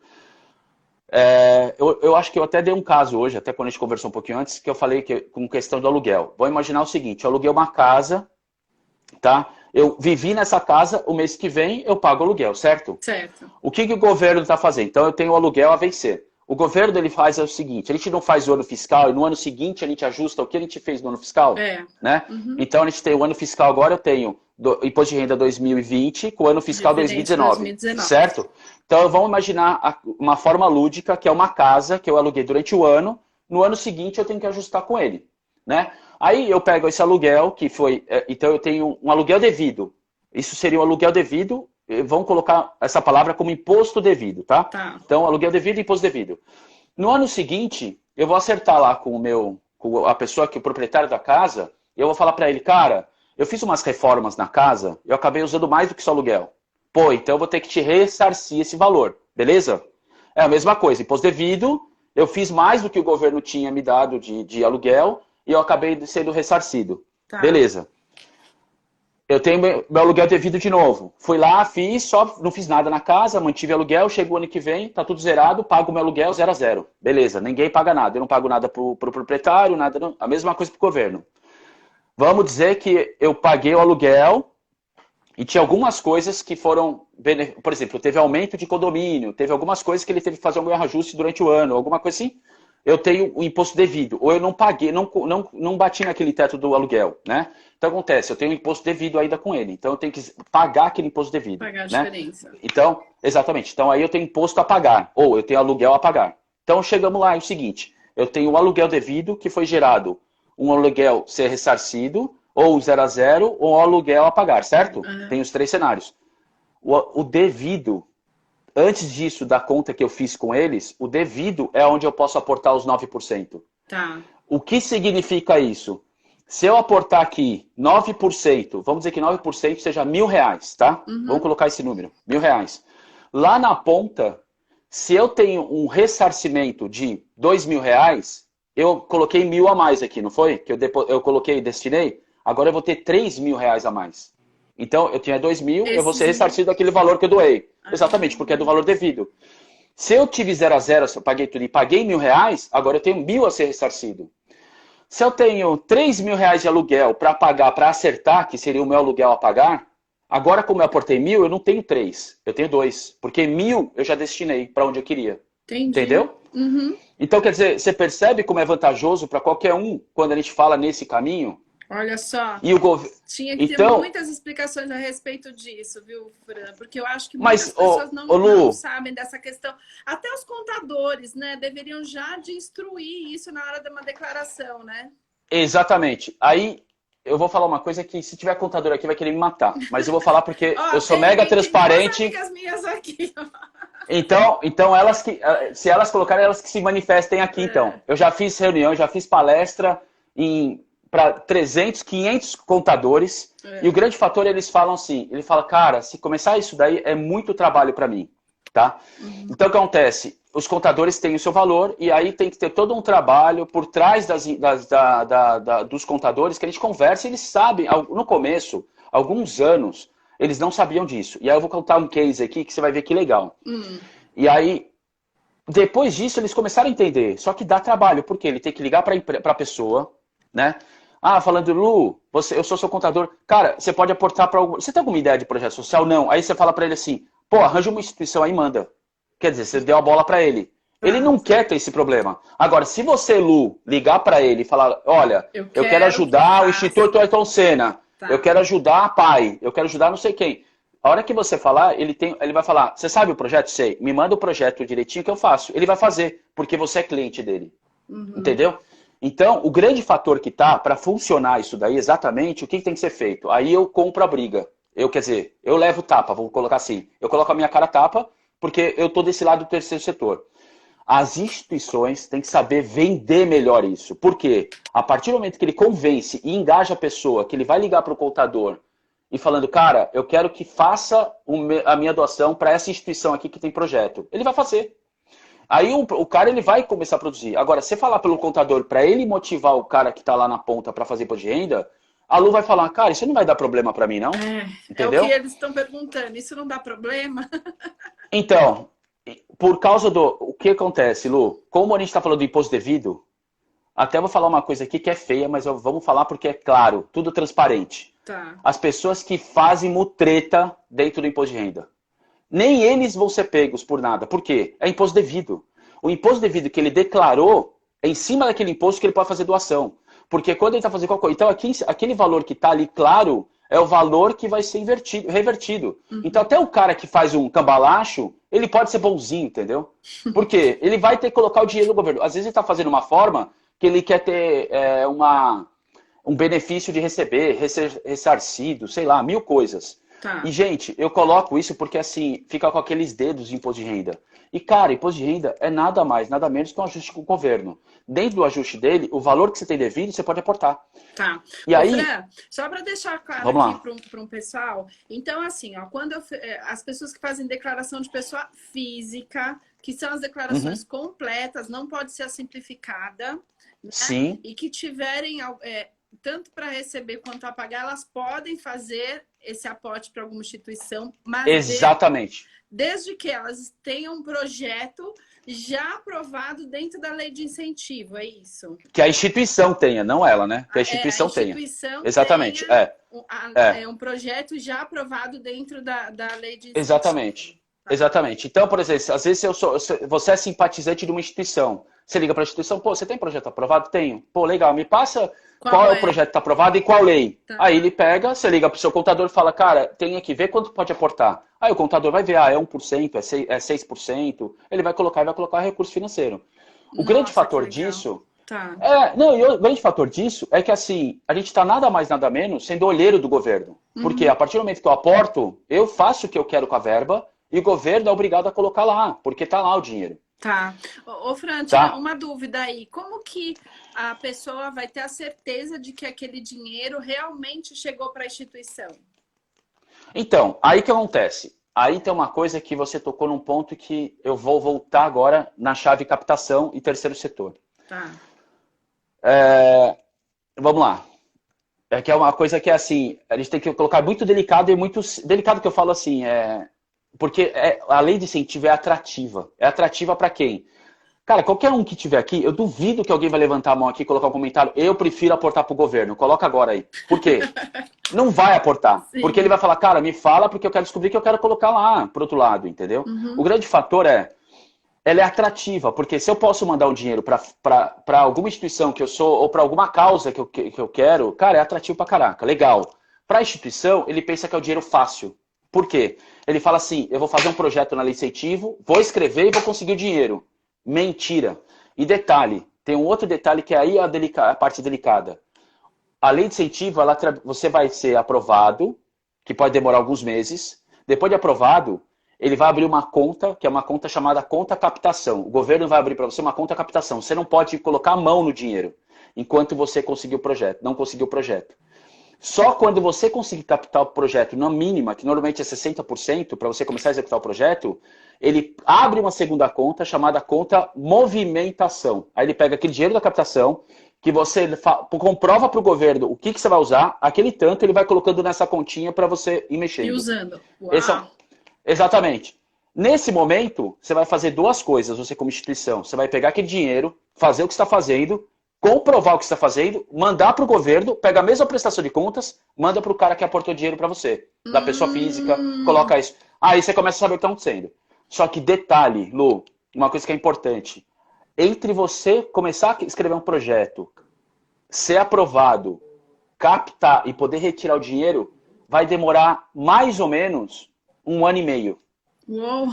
Eu acho que eu até dei um caso hoje, até quando a gente conversou um pouquinho antes, que eu falei com questão do aluguel. Vou imaginar o seguinte, eu aluguei uma casa, tá? Eu vivi nessa casa, o mês que vem eu pago aluguel, certo? Certo. O que o governo está fazendo? Então eu tenho o aluguel a vencer. O governo ele faz o seguinte, a gente não faz o ano fiscal e no ano seguinte a gente ajusta o que a gente fez no ano fiscal, né? Então a gente tem o ano fiscal agora, eu tenho imposto de renda 2020 com o ano fiscal 2019, certo? Então vamos imaginar uma forma lúdica que é uma casa que eu aluguei durante o ano, no ano seguinte eu tenho que ajustar com ele, né? Aí eu pego esse aluguel que foi, então eu tenho um aluguel devido, isso seria um aluguel devido. Vamos colocar essa palavra como imposto devido, tá? Tá. Então, aluguel devido e imposto devido. No ano seguinte, eu vou acertar lá com a pessoa que é o proprietário da casa, e eu vou falar para ele, cara, eu fiz umas reformas na casa, eu acabei usando mais do que só aluguel. Pô, então eu vou ter que te ressarcir esse valor, beleza? É a mesma coisa, imposto devido, eu fiz mais do que o governo tinha me dado de aluguel, e eu acabei sendo ressarcido. Tá. Beleza. Eu tenho meu aluguel devido de novo. Fui lá, não fiz nada na casa, mantive aluguel, chega o ano que vem, tá tudo zerado, pago meu aluguel 0 a 0. Beleza, ninguém paga nada. Eu não pago nada pro proprietário, nada, não. A mesma coisa pro governo. Vamos dizer que eu paguei o aluguel e tinha algumas coisas que foram, por exemplo, teve aumento de condomínio, teve algumas coisas que ele teve que fazer um reajuste durante o ano, alguma coisa assim. Eu tenho o imposto devido, ou eu não paguei, não bati naquele teto do aluguel, né? Então acontece, eu tenho o imposto devido ainda com ele, então eu tenho que pagar aquele imposto devido. Pagar a né? diferença. Então, exatamente, então aí eu tenho imposto a pagar, ou eu tenho aluguel a pagar. Então chegamos lá, é o seguinte, eu tenho o aluguel devido, que foi gerado um aluguel ser ressarcido, ou 0 a 0, ou um aluguel a pagar, certo? Tem os 3 cenários. O devido, antes disso, da conta que eu fiz com eles, o devido é onde eu posso aportar os 9%. Tá. O que significa isso? Se eu aportar aqui 9%, vamos dizer que 9% seja R$1.000, tá? Vamos colocar esse número, R$1.000. Lá na ponta, se eu tenho um ressarcimento de R$2.000, eu coloquei 1.000 a mais aqui, não foi? Que eu coloquei e destinei, agora eu vou ter R$3.000 a mais. Então, eu tinha 2.000, eu vou ser ressarcido daquele valor que eu doei. Exatamente, porque é do valor devido. Se eu tive 0 a 0, eu paguei tudo e paguei R$1.000, agora eu tenho 1.000 a ser ressarcido. Se eu tenho R$3.000 de aluguel para pagar, para acertar, que seria o meu aluguel a pagar, agora como eu aportei 1.000, eu não tenho 3, eu tenho 2. Porque 1.000 eu já destinei para onde eu queria. Entendi. Entendeu? Então, quer dizer, você percebe como é vantajoso para qualquer um quando a gente fala nesse caminho? Olha só, e o governo tinha que ter muitas explicações a respeito disso, viu, Fran? Porque eu acho que muitas pessoas não sabem dessa questão. Até os contadores, né, deveriam já de instruir isso na hora de uma declaração, né? Exatamente. Aí eu vou falar uma coisa que se tiver contador aqui vai querer me matar, mas eu vou falar porque eu sou mega transparente. Tem amigas minhas aqui. Então elas que, se elas colocarem, elas que se manifestem aqui, então. Eu já fiz reunião, já fiz palestra para 300, 500 contadores. E o grande fator, eles falam assim, ele fala, cara, se começar isso daí é muito trabalho para mim, tá? Então o que acontece? Os contadores têm o seu valor e aí tem que ter todo um trabalho por trás dos contadores que a gente conversa e eles sabem, no começo, alguns anos, eles não sabiam disso. E aí eu vou contar um case aqui que você vai ver que legal. E aí, depois disso, eles começaram a entender. Só que dá trabalho, porque ele tem que ligar para a pessoa, né? Ah, falando, Lu, eu sou seu contador. Cara, você pode aportar para algum... Você tem alguma ideia de projeto social? Não. Aí você fala para ele assim, pô, arranja uma instituição aí e manda. Quer dizer, você deu a bola para ele. Ele não quer ter esse problema. Agora, se você, Lu, ligar para ele e falar, olha, eu quero ajudar o Instituto Ayrton Senna, eu quero ajudar a PAI, eu quero ajudar não sei quem. A hora que você falar, ele vai falar, você sabe o projeto? Sei. Me manda o projeto direitinho que eu faço. Ele vai fazer, porque você é cliente dele. Entendeu? Então, o grande fator que tá para funcionar isso daí exatamente, o que tem que ser feito? Aí eu compro a briga. Quer dizer, eu levo tapa, vou colocar assim. Eu coloco a minha cara tapa, porque eu tô desse lado do terceiro setor. As instituições têm que saber vender melhor isso. Por quê? A partir do momento que ele convence e engaja a pessoa, que ele vai ligar para o contador e falando, cara, eu quero que faça a minha doação para essa instituição aqui que tem projeto. Ele vai fazer. Aí o cara ele vai começar a produzir. Agora, se falar pelo contador para ele motivar o cara que está lá na ponta para fazer imposto de renda, a Lu vai falar, cara, isso não vai dar problema para mim, não? Entendeu? É o que eles estão perguntando. Isso não dá problema? Então... Por causa do... O que acontece, Lu? Como a gente está falando do imposto devido, até vou falar uma coisa aqui que é feia, mas vamos falar porque é claro, tudo transparente. Tá. As pessoas que fazem mutreta dentro do imposto de renda. Nem eles vão ser pegos por nada. Por quê? É imposto devido. O imposto devido que ele declarou, é em cima daquele imposto que ele pode fazer doação. Porque quando ele está fazendo qualquer coisa... Então, aquele valor que está ali, claro, é o valor que vai ser revertido. Então, até o cara que faz um cambalacho, ele pode ser bonzinho, entendeu? Por quê? Ele vai ter que colocar o dinheiro no governo. Às vezes ele está fazendo uma forma que ele quer ter um benefício de receber, ressarcido, sei lá, 1000 coisas. Tá. E, gente, eu coloco isso porque, assim, fica com aqueles dedos de imposto de renda. E, cara, imposto de renda é nada mais, nada menos que um ajuste com o governo. Dentro do ajuste dele, o valor que você tem devido, você pode aportar. Tá. E aí... Fran, só para deixar claro aqui para um pessoal, então, assim, ó, quando as pessoas que fazem declaração de pessoa física, que são as declarações completas, não pode ser a simplificada, né? Sim. E que tiverem... tanto para receber quanto a pagar, elas podem fazer esse aporte para alguma instituição, mas exatamente. Desde que elas tenham um projeto já aprovado dentro da lei de incentivo, é isso? Que a instituição tenha, não ela, né? Que a instituição tenha. Exatamente. Um projeto já aprovado dentro da lei de incentivo. Exatamente. Exatamente. Então, por exemplo, às vezes você é simpatizante de uma instituição. Você liga para a instituição, pô, você tem projeto aprovado? Tenho. Pô, legal, me passa qual é o projeto que está aprovado e qual lei. Tá. Aí ele pega, você liga para o seu contador e fala, cara, tem aqui, vê quanto pode aportar. Aí o contador vai ver, é 1%, é 6%, ele vai colocar recurso financeiro. O grande fator disso... Tá. O grande fator disso é que, assim, a gente está nada mais, nada menos sendo olheiro do governo. Porque a partir do momento que eu aporto, eu faço o que eu quero com a verba e o governo é obrigado a colocar lá, porque está lá o dinheiro. Tá. Ô, Fran, uma dúvida aí. Como que a pessoa vai ter a certeza de que aquele dinheiro realmente chegou para a instituição? Então, aí que acontece? Aí tem uma coisa que você tocou num ponto que eu vou voltar agora na chave captação e terceiro setor. Tá. Vamos lá. É que é uma coisa que é assim, a gente tem que colocar muito delicado e muito... Delicado que eu falo assim, porque a lei de incentivo é atrativa. É atrativa para quem? Cara, qualquer um que tiver aqui, eu duvido que alguém vai levantar a mão aqui e colocar um comentário, eu prefiro aportar pro governo. Coloca agora aí. Por quê? Não vai aportar. Sim. Porque ele vai falar, cara, me fala porque eu quero descobrir que eu quero colocar lá pro outro lado, entendeu? O grande fator ela é atrativa, porque se eu posso mandar um dinheiro para alguma instituição que eu sou, ou para alguma causa que eu quero, cara, é atrativo pra caraca, legal. Para a instituição, ele pensa que é o dinheiro fácil. Por quê? Ele fala assim, eu vou fazer um projeto na lei de incentivo, vou escrever e vou conseguir o dinheiro. Mentira. E detalhe, tem um outro detalhe que é aí a parte delicada. A lei de incentivo, você vai ser aprovado, que pode demorar alguns meses. Depois de aprovado, ele vai abrir uma conta, que é uma conta chamada conta captação. O governo vai abrir para você uma conta captação. Você não pode colocar a mão no dinheiro enquanto você não conseguiu o projeto. Só quando você conseguir captar o projeto na mínima, que normalmente é 60%, para você começar a executar o projeto, ele abre uma segunda conta chamada conta movimentação. Aí ele pega aquele dinheiro da captação, que você comprova para o governo o que você vai usar, aquele tanto ele vai colocando nessa continha para você ir mexendo. E usando. Esse é, exatamente. Nesse momento, você vai fazer duas coisas, você como instituição. Você vai pegar aquele dinheiro, fazer o que está fazendo, comprovar o que está fazendo, mandar para o governo, pega a mesma prestação de contas, manda para o cara que aportou dinheiro para você, da pessoa física, coloca isso. Aí você começa a saber o que está acontecendo. Só que detalhe, Lu, uma coisa que é importante. Entre você começar a escrever um projeto, ser aprovado, captar e poder retirar o dinheiro, vai demorar mais ou menos 1 ano e meio. Uou.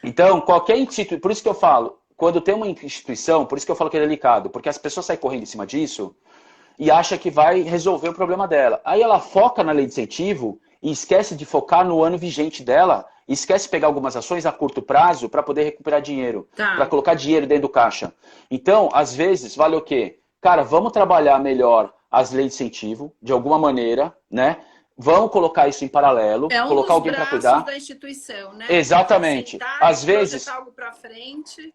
Então, qualquer instituição, por isso que eu falo, quando tem uma instituição, por isso que eu falo que é delicado, porque as pessoas saem correndo em cima disso e acham que vai resolver o problema dela. Aí ela foca na lei de incentivo e esquece de focar no ano vigente dela, e esquece de pegar algumas ações a curto prazo para poder recuperar dinheiro, para colocar dinheiro dentro do caixa. Então, às vezes, vale o quê? Cara, vamos trabalhar melhor as leis de incentivo, de alguma maneira, né? Vamos colocar isso em paralelo, colocar alguém para cuidar. Da instituição, né? Exatamente. Às vezes, algo para frente.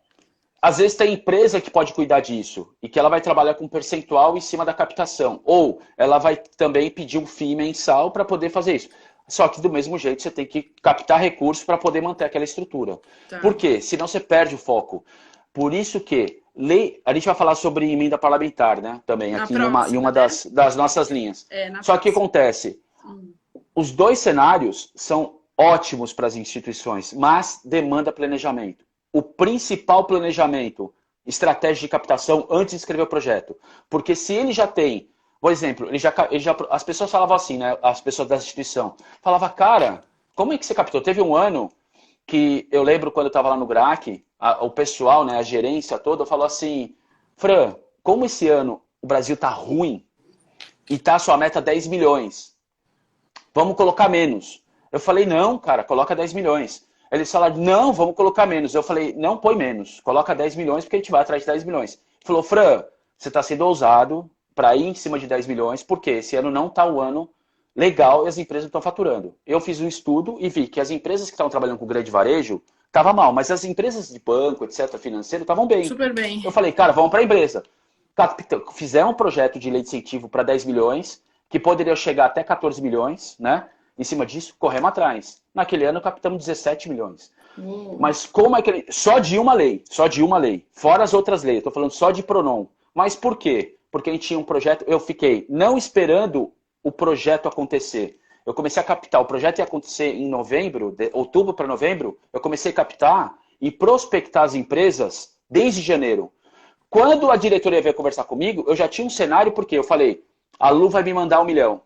Às vezes tem empresa que pode cuidar disso e que ela vai trabalhar com percentual em cima da captação. Ou ela vai também pedir um FII mensal para poder fazer isso. Só que do mesmo jeito você tem que captar recursos para poder manter aquela estrutura. Por quê? Senão você perde o foco. Por isso que a gente vai falar sobre emenda parlamentar, né? Também aqui em uma das nossas linhas. Só que o que acontece? Os dois cenários são ótimos para as instituições, mas demanda planejamento. O principal planejamento, estratégia de captação antes de escrever o projeto. Porque se ele já tem, por exemplo, as pessoas falavam assim, né? As pessoas da instituição. Falavam, cara, como é que você captou? Teve um ano que eu lembro quando eu estava lá no GRAC, o pessoal, né, a gerência toda, falou assim, Fran, como esse ano o Brasil tá ruim e tá a sua meta 10 milhões, vamos colocar menos. Eu falei, não, cara, coloca 10 milhões. Eles falaram, não, vamos colocar menos. Eu falei, não põe menos, coloca 10 milhões porque a gente vai atrás de 10 milhões. Ele falou, Fran, você está sendo ousado para ir em cima de 10 milhões, porque esse ano não está o ano legal e as empresas estão faturando. Eu fiz um estudo e vi que as empresas que estavam trabalhando com grande varejo estavam mal, mas as empresas de banco, etc., financeiro, estavam bem. Super bem. Eu falei, cara, vamos para a empresa. Fizeram um projeto de lei de incentivo para 10 milhões, que poderia chegar até 14 milhões, né? Em cima disso, corremos atrás. Naquele ano, captamos 17 milhões. Mas como é que só de uma lei, fora as outras leis, estou falando só de Pronom. Mas por quê? Porque a gente tinha um projeto, eu fiquei não esperando o projeto acontecer. Eu comecei a captar, o projeto ia acontecer em novembro, de outubro para novembro, eu comecei a captar e prospectar as empresas desde janeiro. Quando a diretoria veio conversar comigo, eu já tinha um cenário, porque eu falei, a Lu vai me mandar 1 milhão.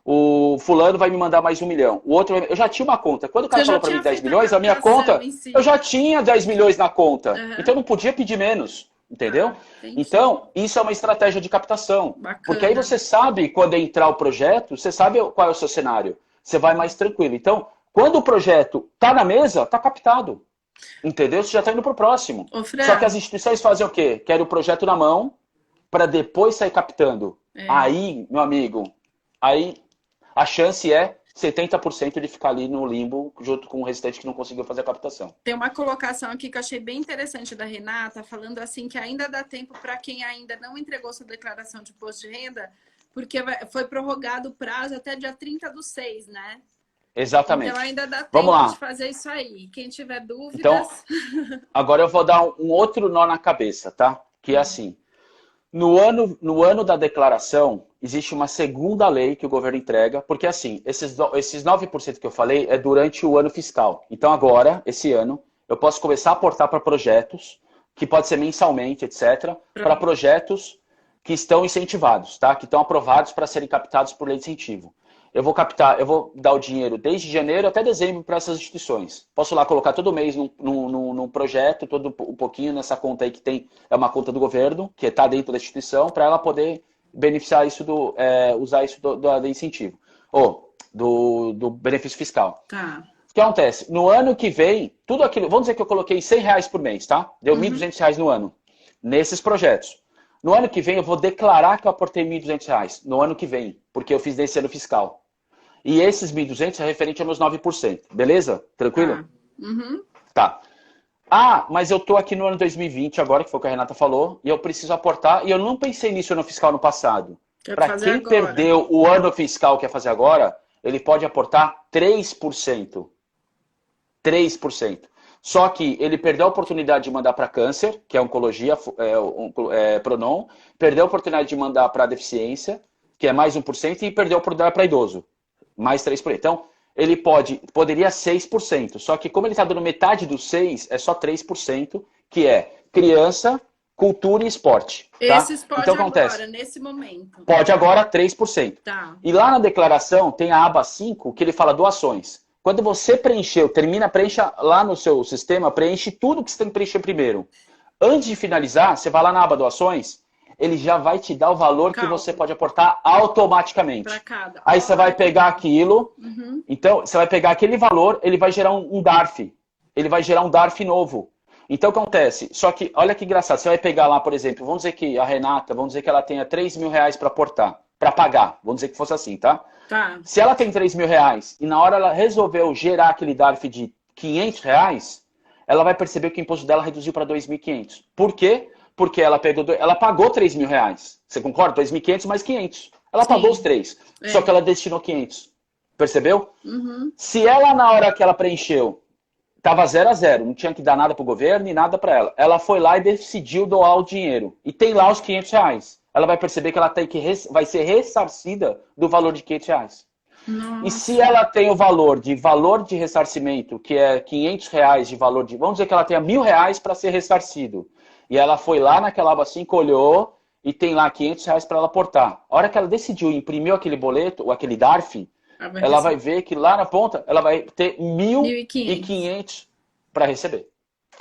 O fulano vai me mandar mais 1 milhão. O outro, eu já tinha uma conta. Quando o cara falou para mim 10 milhões, a minha conta, eu já tinha 10 milhões na conta. Então eu não podia pedir menos, entendeu? Então, isso é uma estratégia de captação. Bacana. Porque aí você sabe, quando entrar o projeto, você sabe qual é o seu cenário. Você vai mais tranquilo. Então, quando o projeto está na mesa, está captado. Entendeu? Você já está indo para o próximo. Só que as instituições fazem o quê? Querem o projeto na mão para depois sair captando. Aí, meu amigo, aí a chance é 70% de ficar ali no limbo junto com o restante que não conseguiu fazer a captação. Tem uma colocação aqui que eu achei bem interessante da Renata, falando assim que ainda dá tempo para quem ainda não entregou sua declaração de imposto de renda, porque foi prorrogado o prazo até dia 30/6, né? Exatamente. Então ainda dá Vamos tempo lá. de fazer isso aí. Quem tiver dúvidas... Então, agora eu vou dar um outro nó na cabeça, tá? Que é assim, no ano da declaração, existe uma segunda lei que o governo entrega, porque assim, esses 9% que eu falei é durante o ano fiscal. Então agora, esse ano, eu posso começar a aportar para projetos, que pode ser mensalmente, etc., para projetos que estão incentivados, tá? Que estão aprovados para serem captados por lei de incentivo. Eu vou dar o dinheiro desde janeiro até dezembro para essas instituições. Posso lá colocar todo mês num projeto, todo um pouquinho nessa conta aí que tem, é uma conta do governo, que está dentro da instituição, para ela poder beneficiar isso usar isso do incentivo. Ou do benefício fiscal. Tá. O que acontece? No ano que vem, tudo aquilo, vamos dizer que eu coloquei R$100 por mês, tá? Deu R$1.200 no ano, nesses projetos. No ano que vem eu vou declarar que eu aportei R$1.200, no ano que vem, porque eu fiz nesse ano fiscal. E esses 1.200 é referente aos meus 9%, beleza? Tranquilo? Tá. Tá. Ah, mas eu tô aqui no ano 2020 agora, que foi o que a Renata falou, e eu preciso aportar, e eu não pensei nisso no fiscal no passado. Quero Para fazer quem agora. perdeu o ano fiscal que quer fazer agora, ele pode aportar 3%. 3%. Só que ele perdeu a oportunidade de mandar para câncer, que é oncologia, Pronon, perdeu a oportunidade de mandar para deficiência, que é mais 1%, e perdeu a oportunidade para idoso, mais 3%. Então, ele poderia 6%, só que como ele está dando metade dos 6%, é só 3%, que é criança, cultura e esporte. Tá? Esses Então, pode o que acontece? agora, nesse momento. Pode agora 3%. Tá. E lá na declaração tem a aba 5 que ele fala doações. Quando você preencheu, preencha lá no seu sistema, preenche tudo que você tem que preencher primeiro. Antes de finalizar, você vai lá na aba doações, ele já vai te dar o valor que você pode aportar automaticamente. Para cada. Aí você vai pegar aquilo, então você vai pegar aquele valor, ele vai gerar um DARF. Ele vai gerar um DARF novo. Então o que acontece? Só que, olha que engraçado, você vai pegar lá, por exemplo, vamos dizer que a Renata, vamos dizer que ela tenha 3 mil reais para aportar, para pagar, vamos dizer que fosse assim, tá? Tá. Se ela tem 3 mil reais e na hora ela resolveu gerar aquele DARF de 500 reais, ela vai perceber que o imposto dela reduziu para 2.500. Por quê? Porque ela pagou 3 mil reais. Você concorda? 2.500 mais 500. Ela pagou os 3. Só que ela destinou 500. Percebeu? Se ela, na hora que ela preencheu, estava 0 a 0, não tinha que dar nada para o governo e nada para ela. Ela foi lá e decidiu doar o dinheiro. E tem lá os 500 reais. Ela vai perceber que ela vai ser ressarcida do valor de 500 reais. Nossa. E se ela tem o valor de ressarcimento, que é 500 reais de valor de... Vamos dizer que ela tenha 1.000 reais para ser ressarcido. E ela foi lá naquela aba 5, olhou e tem lá 500 reais para ela aportar. A hora que ela decidiu imprimir aquele boleto, ou aquele DARF, ela vai ver que lá na ponta ela vai ter 1.500 para receber.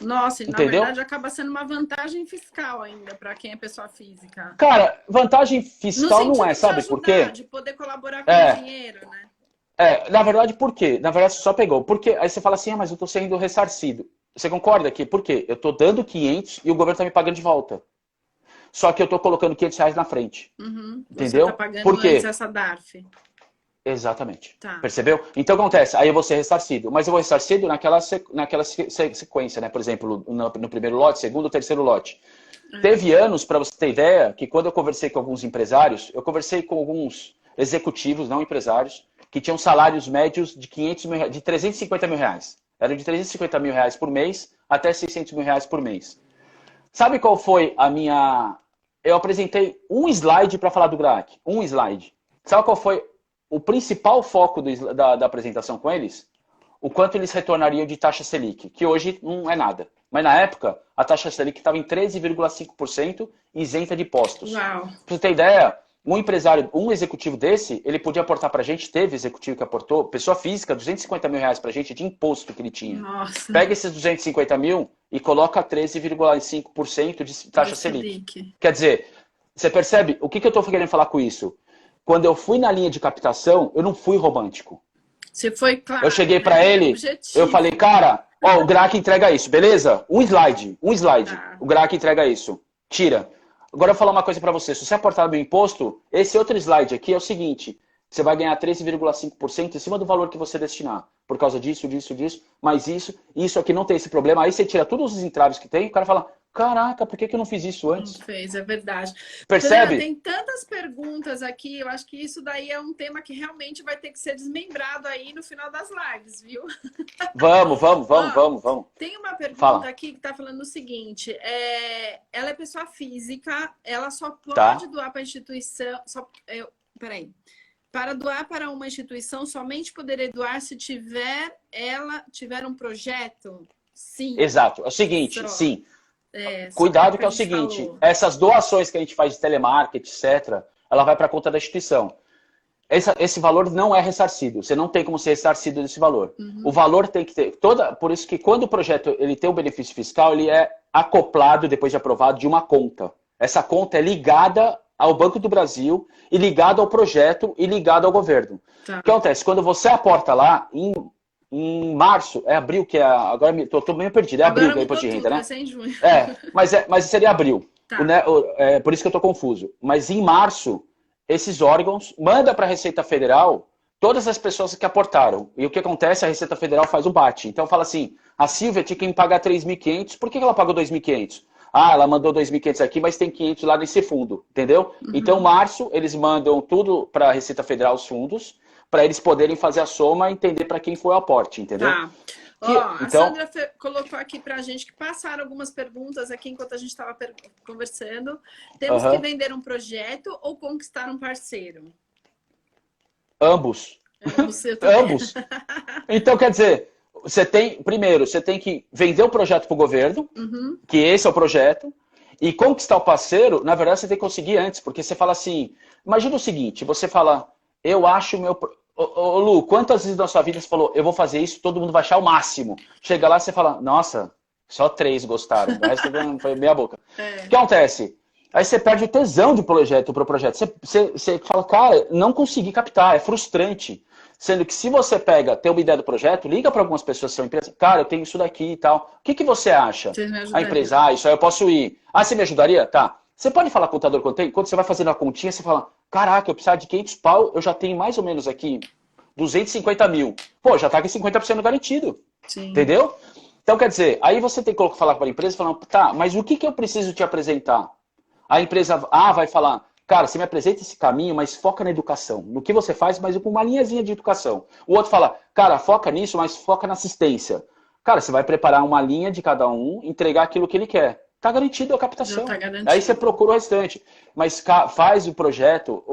Nossa, e na entendeu? verdade acaba sendo uma vantagem fiscal ainda para quem é pessoa física. Cara, vantagem fiscal não é, sabe por quê? De poder colaborar com o dinheiro, né? Na verdade, por quê? Na verdade, você só pegou. Porque aí você fala assim, mas eu tô sendo ressarcido. Você concorda que, por quê? Eu tô dando 500 e o governo tá me pagando de volta. Só que eu tô colocando 500 reais na frente. Entendeu? Você tá pagando por quê? antes essa DARF. Exatamente. Tá. Percebeu? Então, o que acontece? Aí eu vou ser ressarcido. Mas eu vou ressarcido naquela sequência, né? Por exemplo, no primeiro lote, segundo, terceiro lote. Teve anos, para você ter ideia, que quando eu conversei com alguns empresários, eu conversei com alguns executivos, não empresários, que tinham salários médios de 350 mil reais. Eram de 350 mil reais por mês até 600 mil reais por mês. Sabe qual foi a minha... Eu apresentei um slide para falar do GRAAC. Um slide. Sabe qual foi o principal foco da apresentação com eles? O quanto eles retornariam de taxa Selic, que hoje não é nada. Mas na época, a taxa Selic estava em 13,5% isenta de impostos. Uau. Pra você ter ideia, um empresário, um executivo desse, ele podia aportar pra gente, teve executivo que aportou, pessoa física, 250 mil reais pra gente de imposto que ele tinha. Nossa. Pega esses 250 mil e coloca 13,5% de taxa Selic. Quer dizer, você percebe o que eu estou querendo falar com isso? Quando eu fui na linha de captação, eu não fui romântico. Você foi claro. Eu cheguei para ele, eu falei, cara, ó, o GRAAC entrega isso, beleza? Um slide. Tá. O GRAAC entrega isso. Tira. Agora eu vou falar uma coisa para você. Se você aportar no imposto, esse outro slide aqui é o seguinte. Você vai ganhar 13,5% em cima do valor que você destinar. Por causa disso, mas isso aqui não tem esse problema. Aí você tira todos os entraves que tem, o cara fala, caraca, por que eu não fiz isso antes? Não fez, é verdade. Percebe? Tem tantas perguntas aqui, eu acho que isso daí é um tema que realmente vai ter que ser desmembrado aí no final das lives, viu? Vamos. Tem uma pergunta aqui que está falando o seguinte, ela é pessoa física, ela só pode doar para a instituição... Peraí. Para doar para uma instituição, somente poderia doar se tiver um projeto? Sim. Exato. É o seguinte, sim. Cuidado que é o seguinte, essas doações que a gente faz de telemarketing, etc., ela vai para a conta da instituição. Esse valor não é ressarcido. Você não tem como ser ressarcido desse valor. O valor tem que ter... Por isso que quando o projeto ele tem um benefício fiscal, ele é acoplado, depois de aprovado, de uma conta. Essa conta é ligada ao Banco do Brasil e ligado ao projeto e ligado ao governo. Tá. O que acontece? Quando você aporta lá, em março, abril, que é... Agora estou meio perdido. É abril que é imposto de renda, né? Vai ser em junho. Mas seria abril. Tá. Por isso que eu estou confuso. Mas em março, esses órgãos mandam para a Receita Federal todas as pessoas que aportaram. E o que acontece? A Receita Federal faz o bate. Então fala assim, A Silvia tinha que me pagar 3.500, por que ela pagou 2.500? Ah, ela mandou 2.500 aqui, mas tem 500 lá nesse fundo, entendeu? Então, março, eles mandam tudo para a Receita Federal, os fundos, para eles poderem fazer a soma e entender para quem foi o aporte, entendeu? Tá. Ó, a Então, Sandra colocou aqui pra gente que passaram algumas perguntas aqui enquanto a gente estava conversando. Temos que vender um projeto ou conquistar um parceiro? ambos. Ambos. Então, quer dizer, primeiro, você tem que vender o projeto para o governo, que esse é o projeto, e conquistar o parceiro, na verdade, você tem que conseguir antes, porque você fala assim, imagina o seguinte, você fala, eu acho o meu... Ô, Lu, quantas vezes na sua vida você falou, eu vou fazer isso, todo mundo vai achar o máximo. Chega lá e você fala, nossa, só 3 gostaram, o resto foi meia boca. O que acontece? Aí você perde o tesão do projeto para o projeto. Você fala, cara, não consegui captar, é frustrante. Sendo que se você tem uma ideia do projeto, liga para algumas pessoas da sua empresa, cara, eu tenho isso daqui e tal. O que você acha? A empresa, isso aí eu posso ir. Ah, você me ajudaria? Tá. Você pode falar contador quanto tem? Quando você vai fazendo a continha, você fala, caraca, eu precisava de 500 pau, eu já tenho mais ou menos aqui 250 mil. Pô, já tá com 50% garantido. Sim. Entendeu? Então, quer dizer, aí você tem que falar para a empresa, falando, tá, mas o que eu preciso te apresentar? A empresa A vai falar, cara, você me apresenta esse caminho, mas foca na educação. No que você faz, mas com uma linhazinha de educação. O outro fala, cara, foca nisso, mas foca na assistência. Cara, você vai preparar uma linha de cada um, entregar aquilo que ele quer. Tá garantido a captação. Tá garantido. Aí você procura o restante. Mas faz o projeto,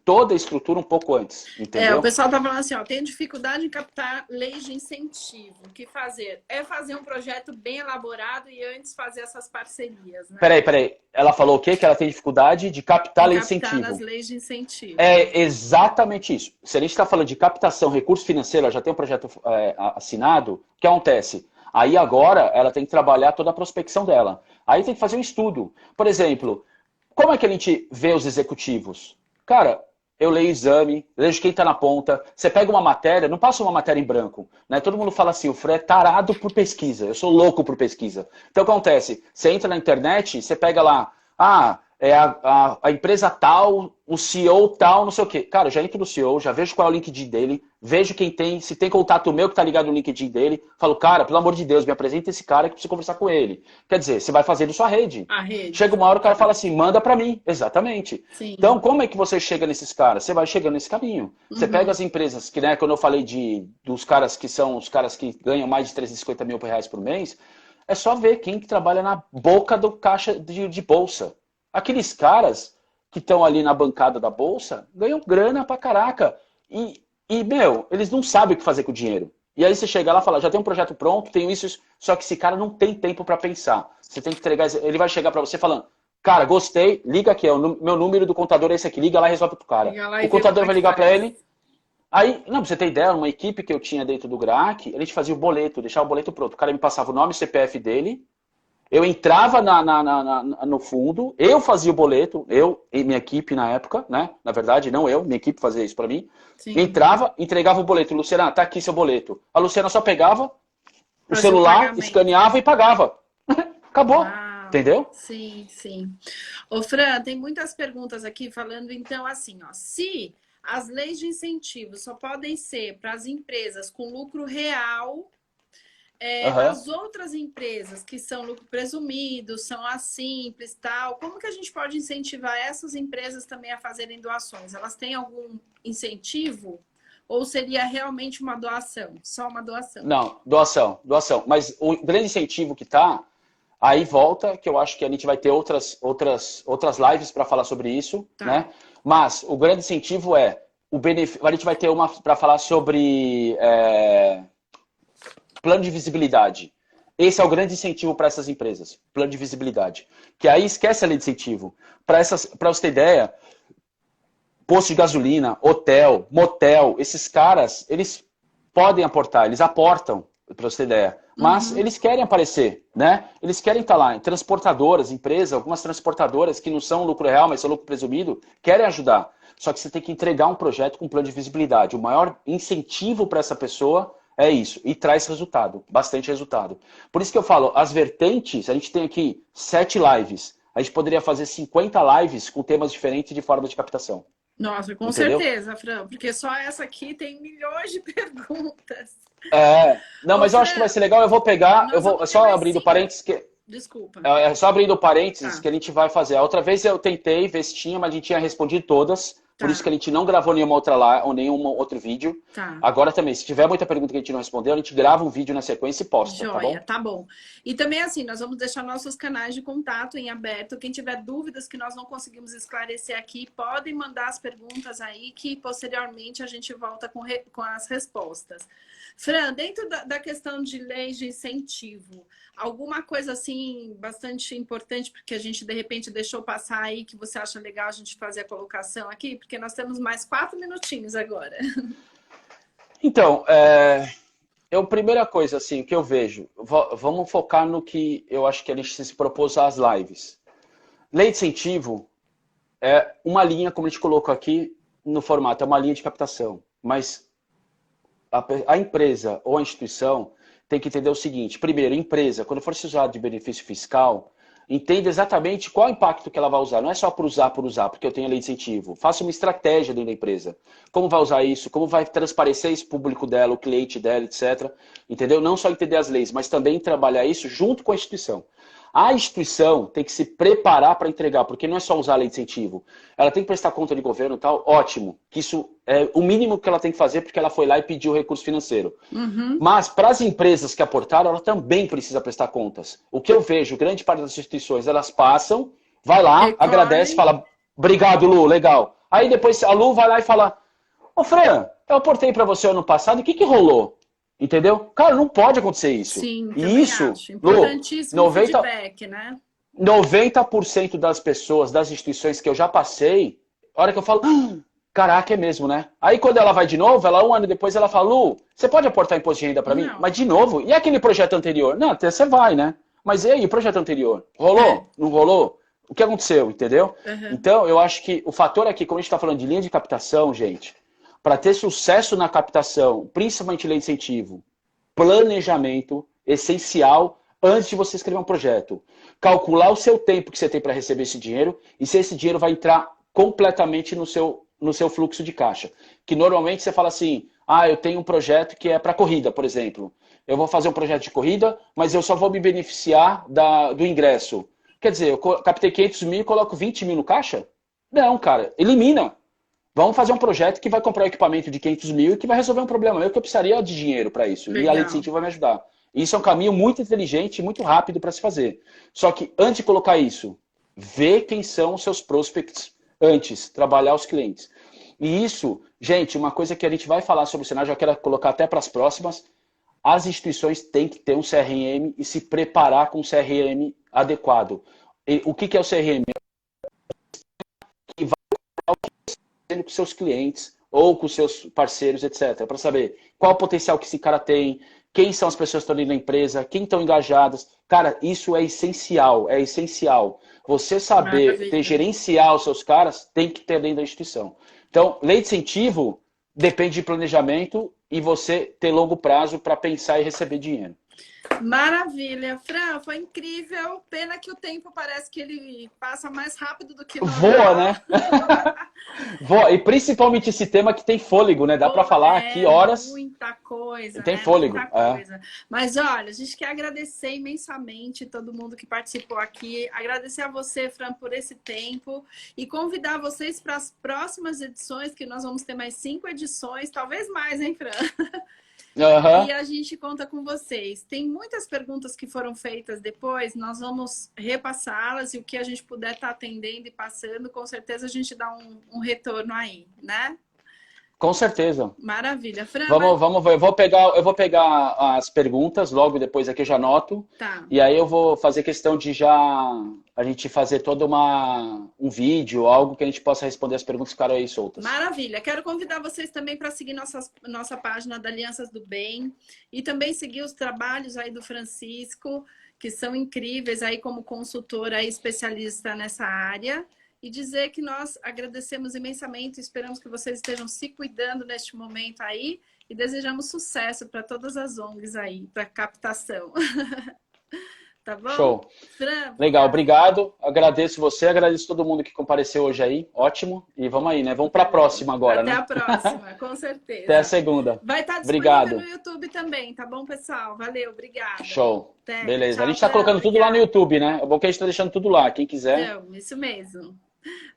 toda a estrutura um pouco antes, entendeu? O pessoal tá falando assim, ó, tenho dificuldade em captar leis de incentivo. O que fazer? É fazer um projeto bem elaborado e antes fazer essas parcerias, né? Peraí. Ela falou o quê? Que ela tem dificuldade de captar lei de incentivo. Captar as leis de incentivo. É exatamente isso. Se a gente está falando de captação, recurso financeiro, ela já tem um projeto assinado, o que acontece? Aí agora ela tem que trabalhar toda a prospecção dela. Aí tem que fazer um estudo. Por exemplo, como é que a gente vê os executivos? Cara, eu leio o exame, vejo quem está na ponta. Você pega uma matéria, não passa uma matéria em branco. Né? Todo mundo fala assim, o Fred é tarado por pesquisa. Eu sou louco por pesquisa. Então o que acontece? Você entra na internet, você pega lá, é a empresa tal, o CEO tal, não sei o quê. Cara, eu já entro no CEO, já vejo qual é o LinkedIn dele, vejo quem tem, se tem contato meu que está ligado no LinkedIn dele, falo, cara, pelo amor de Deus, me apresenta esse cara que eu preciso conversar com ele. Quer dizer, você vai fazendo sua rede. A rede. Chega uma hora o cara fala assim, manda pra mim. Exatamente. Sim. Então, como é que você chega nesses caras? Você vai chegando nesse caminho. Você pega as empresas, que né, quando eu falei dos caras que são os caras que ganham mais de 350 mil reais por mês, é só ver quem que trabalha na boca do caixa de bolsa. Aqueles caras que estão ali na bancada da bolsa ganham grana pra caraca. Meu, eles não sabem o que fazer com o dinheiro. E aí você chega lá e fala, já tem um projeto pronto, tenho isso, só que esse cara não tem tempo para pensar. Você tem que entregar, ele vai chegar para você falando, cara, gostei, liga aqui, meu número do contador é esse aqui, liga lá e resolve pro cara. O contador vai ligar para ele. Aí, não, pra você ter ideia, uma equipe que eu tinha dentro do GRAC, a gente fazia o boleto, deixava o boleto pronto. O cara me passava o nome e CPF dele, eu entrava no fundo, eu fazia o boleto, eu e minha equipe na época, né? Na verdade, não eu, minha equipe fazia isso para mim. Sim. Entrava, entregava o boleto. Luciana, tá aqui seu boleto. A Luciana só pegava o celular, escaneava e pagava. Acabou. Entendeu? Sim, sim. Ô, Fran, tem muitas perguntas aqui falando, então, assim, ó, se as leis de incentivo só podem ser para as empresas com lucro real... As outras empresas que são lucro presumido, são as simples, tal, como que a gente pode incentivar essas empresas também a fazerem doações? Elas têm algum incentivo? Ou seria realmente uma doação? Só uma doação? Não, doação. Mas o grande incentivo que tá, aí volta, que eu acho que a gente vai ter outras lives para falar sobre isso, né? Mas o grande incentivo é, a gente vai ter uma para falar sobre... plano de visibilidade. Esse é o grande incentivo para essas empresas. Plano de visibilidade. Que aí esquece a lei de incentivo. Para você ter ideia, posto de gasolina, hotel, motel, esses caras, eles podem aportar, eles aportam, para você ter ideia. Mas eles querem aparecer, né? Eles querem estar lá. Transportadoras, empresas, algumas transportadoras que não são lucro real, mas são lucro presumido, querem ajudar. Só que você tem que entregar um projeto com plano de visibilidade. O maior incentivo para essa pessoa é isso, e traz resultado, bastante resultado. Por isso que eu falo, as vertentes, a gente tem aqui 7 lives. A gente poderia fazer 50 lives com temas diferentes de forma de captação. Nossa, com entendeu? certeza, Fran, porque só essa aqui tem milhões de perguntas. Não, Ô, mas eu acho que vai Fran, ser legal, eu vou pegar, eu nós vou, vamos ter só mais abrindo cinco. parênteses, que Desculpa. só abrindo parênteses Tá, que a gente vai fazer. A outra vez eu tentei ver se tinha, mas a gente tinha respondido todas. Por isso que tá, a gente não gravou nenhuma outra lá, ou nenhum outro vídeo. tá. Agora também, se tiver muita pergunta que a gente não respondeu, a gente grava um vídeo na sequência e posta, tá Joia, bom? tá bom. E também assim, nós vamos deixar nossos canais de contato em aberto. Quem tiver dúvidas que nós não conseguimos esclarecer aqui, podem mandar as perguntas aí, que posteriormente a gente volta com as respostas. Fran, dentro da questão de leis de incentivo, alguma coisa assim bastante importante, porque a gente de repente deixou passar aí, que você acha legal a gente fazer a colocação aqui? Porque nós temos mais 4 minutinhos agora. Então, a primeira coisa assim que eu vejo, vamos focar no que eu acho que a gente se propôs às lives. Lei de incentivo é uma linha, como a gente colocou aqui no formato, é uma linha de captação. Mas a empresa ou a instituição tem que entender o seguinte: primeiro, a empresa, quando for se usar de benefício fiscal, entenda exatamente qual o impacto que ela vai usar. Não é só por usar, porque eu tenho a lei de incentivo. Faça uma estratégia dentro da empresa. Como vai usar isso? Como vai transparecer esse público dela, o cliente dela, etc. Entendeu? Não só entender as leis, mas também trabalhar isso junto com a instituição. A instituição tem que se preparar para entregar, porque não é só usar a lei de incentivo. Ela tem que prestar conta de governo e tal, ótimo. Que isso é o mínimo que ela tem que fazer, porque ela foi lá e pediu o recurso financeiro. Uhum. Mas para as empresas que aportaram, ela também precisa prestar contas. O que eu vejo, grande parte das instituições, elas passam, vai lá, agradece, Recolhe. fala, obrigado, Lu, legal. Aí depois a Lu vai lá e fala, ô Fran, eu aportei para você ano passado, o que rolou? Entendeu? Cara, não pode acontecer isso. Sim, E também isso, acho. Lu, Importantíssimo o 90, feedback, né? 90% das pessoas, das instituições que eu já passei, a hora que eu falo, caraca, é mesmo, né? Aí quando ela vai de novo, ela um ano depois, ela fala, Lu, você pode aportar imposto de renda para mim? Não. Mas de novo, e aquele projeto anterior? Não, até você vai, né? Mas e aí, o projeto anterior? É. Rolou? Não rolou? O que aconteceu, entendeu? Uhum. Então, eu acho que o fator aqui, como a gente está falando de linha de captação, gente, para ter sucesso na captação, principalmente lei de incentivo, planejamento essencial antes de você escrever um projeto. Calcular o seu tempo que você tem para receber esse dinheiro e se esse dinheiro vai entrar completamente no seu fluxo de caixa. Que normalmente você fala assim, eu tenho um projeto que é para corrida, por exemplo. Eu vou fazer um projeto de corrida, mas eu só vou me beneficiar do ingresso. Quer dizer, eu captei 500 mil e coloco 20 mil no caixa? Não, cara, elimina. Vamos fazer um projeto que vai comprar um equipamento de 500 mil e que vai resolver um problema. Eu que eu precisaria de dinheiro para isso. E a lei de Legal. incentivo vai me ajudar. Isso é um caminho muito inteligente e muito rápido para se fazer. Só que antes de colocar isso, ver quem são os seus prospects antes, trabalhar os clientes. E isso, gente, uma coisa que a gente vai falar sobre o cenário, já quero colocar até para as próximas, as instituições têm que ter um CRM e se preparar com um CRM adequado. E o que é o CRM? Com seus clientes ou com seus parceiros, etc. Para saber qual o potencial que esse cara tem, quem são as pessoas que estão ali na empresa, quem estão engajadas. Cara, isso é essencial, é essencial. Você saber Maravilha. gerenciar os seus caras tem que ter dentro da instituição. Então, lei de incentivo depende de planejamento e você ter longo prazo para pensar e receber dinheiro. Maravilha. Fran, foi incrível. Pena que o tempo parece que ele passa mais rápido do que Voa, normal. né? Voa. E principalmente esse tema que tem fôlego, né? Dá para falar aqui É horas muita e coisa, tem né? Muita fôlego. coisa. Mas olha, a gente quer agradecer imensamente todo mundo que participou aqui. Agradecer a você, Fran, por esse tempo e convidar vocês para as próximas edições, que nós vamos ter mais 5 edições, talvez mais, hein, Fran? Aham. E a gente conta com vocês. Tem muitas perguntas que foram feitas depois, nós vamos repassá-las e o que a gente puder estar atendendo e passando, com certeza a gente dá um retorno aí, né? Com certeza. Maravilha. Fran, Vamos ver. Eu vou pegar as perguntas, logo depois aqui eu já anoto. tá. E aí eu vou fazer questão de já a gente fazer todo um vídeo, algo que a gente possa responder as perguntas que ficaram aí soltas. Maravilha. Quero convidar vocês também para seguir nossa página da Alianças do Bem e também seguir os trabalhos aí do Francisco, que são incríveis aí como consultor aí especialista nessa área. E dizer que nós agradecemos imensamente, esperamos que vocês estejam se cuidando neste momento aí e desejamos sucesso para todas as ONGs aí, para captação. Tá bom? Show. Fran, Legal, obrigado. Agradeço você, agradeço todo mundo que compareceu hoje aí. Ótimo. E vamos aí, né? Vamos para a próxima agora, até né? a próxima, com Até a certeza. segunda. Vai estar disponível Obrigado. no YouTube também, tá bom, pessoal? Valeu, obrigada. Show. Até. Beleza. A Tchau, gente está Fran, colocando tudo lá no obrigada. YouTube, né? É bom que a gente está deixando tudo lá. Quem quiser. Então, isso mesmo.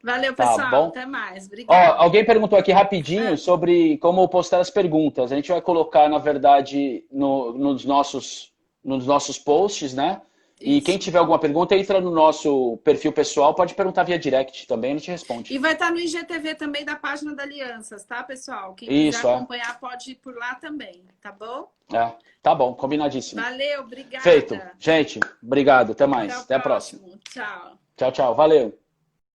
Valeu, Tá pessoal. bom? Até mais. Ó, Obrigada. alguém perguntou aqui rapidinho sobre como postar as perguntas. A gente vai colocar, na verdade, nos nossos posts, né? E quem Isso. tiver alguma pergunta, entra no nosso perfil pessoal, pode perguntar via direct também, a gente responde. E vai estar no IGTV também da página da Alianças, tá, pessoal? Quem quiser Isso, é. acompanhar pode ir por lá também, tá bom? É. Tá bom, combinadíssimo. Valeu, obrigada. Feito. Gente, obrigado. Até mais. Até o Até a próxima. próximo. Tchau. Tchau, tchau. Valeu.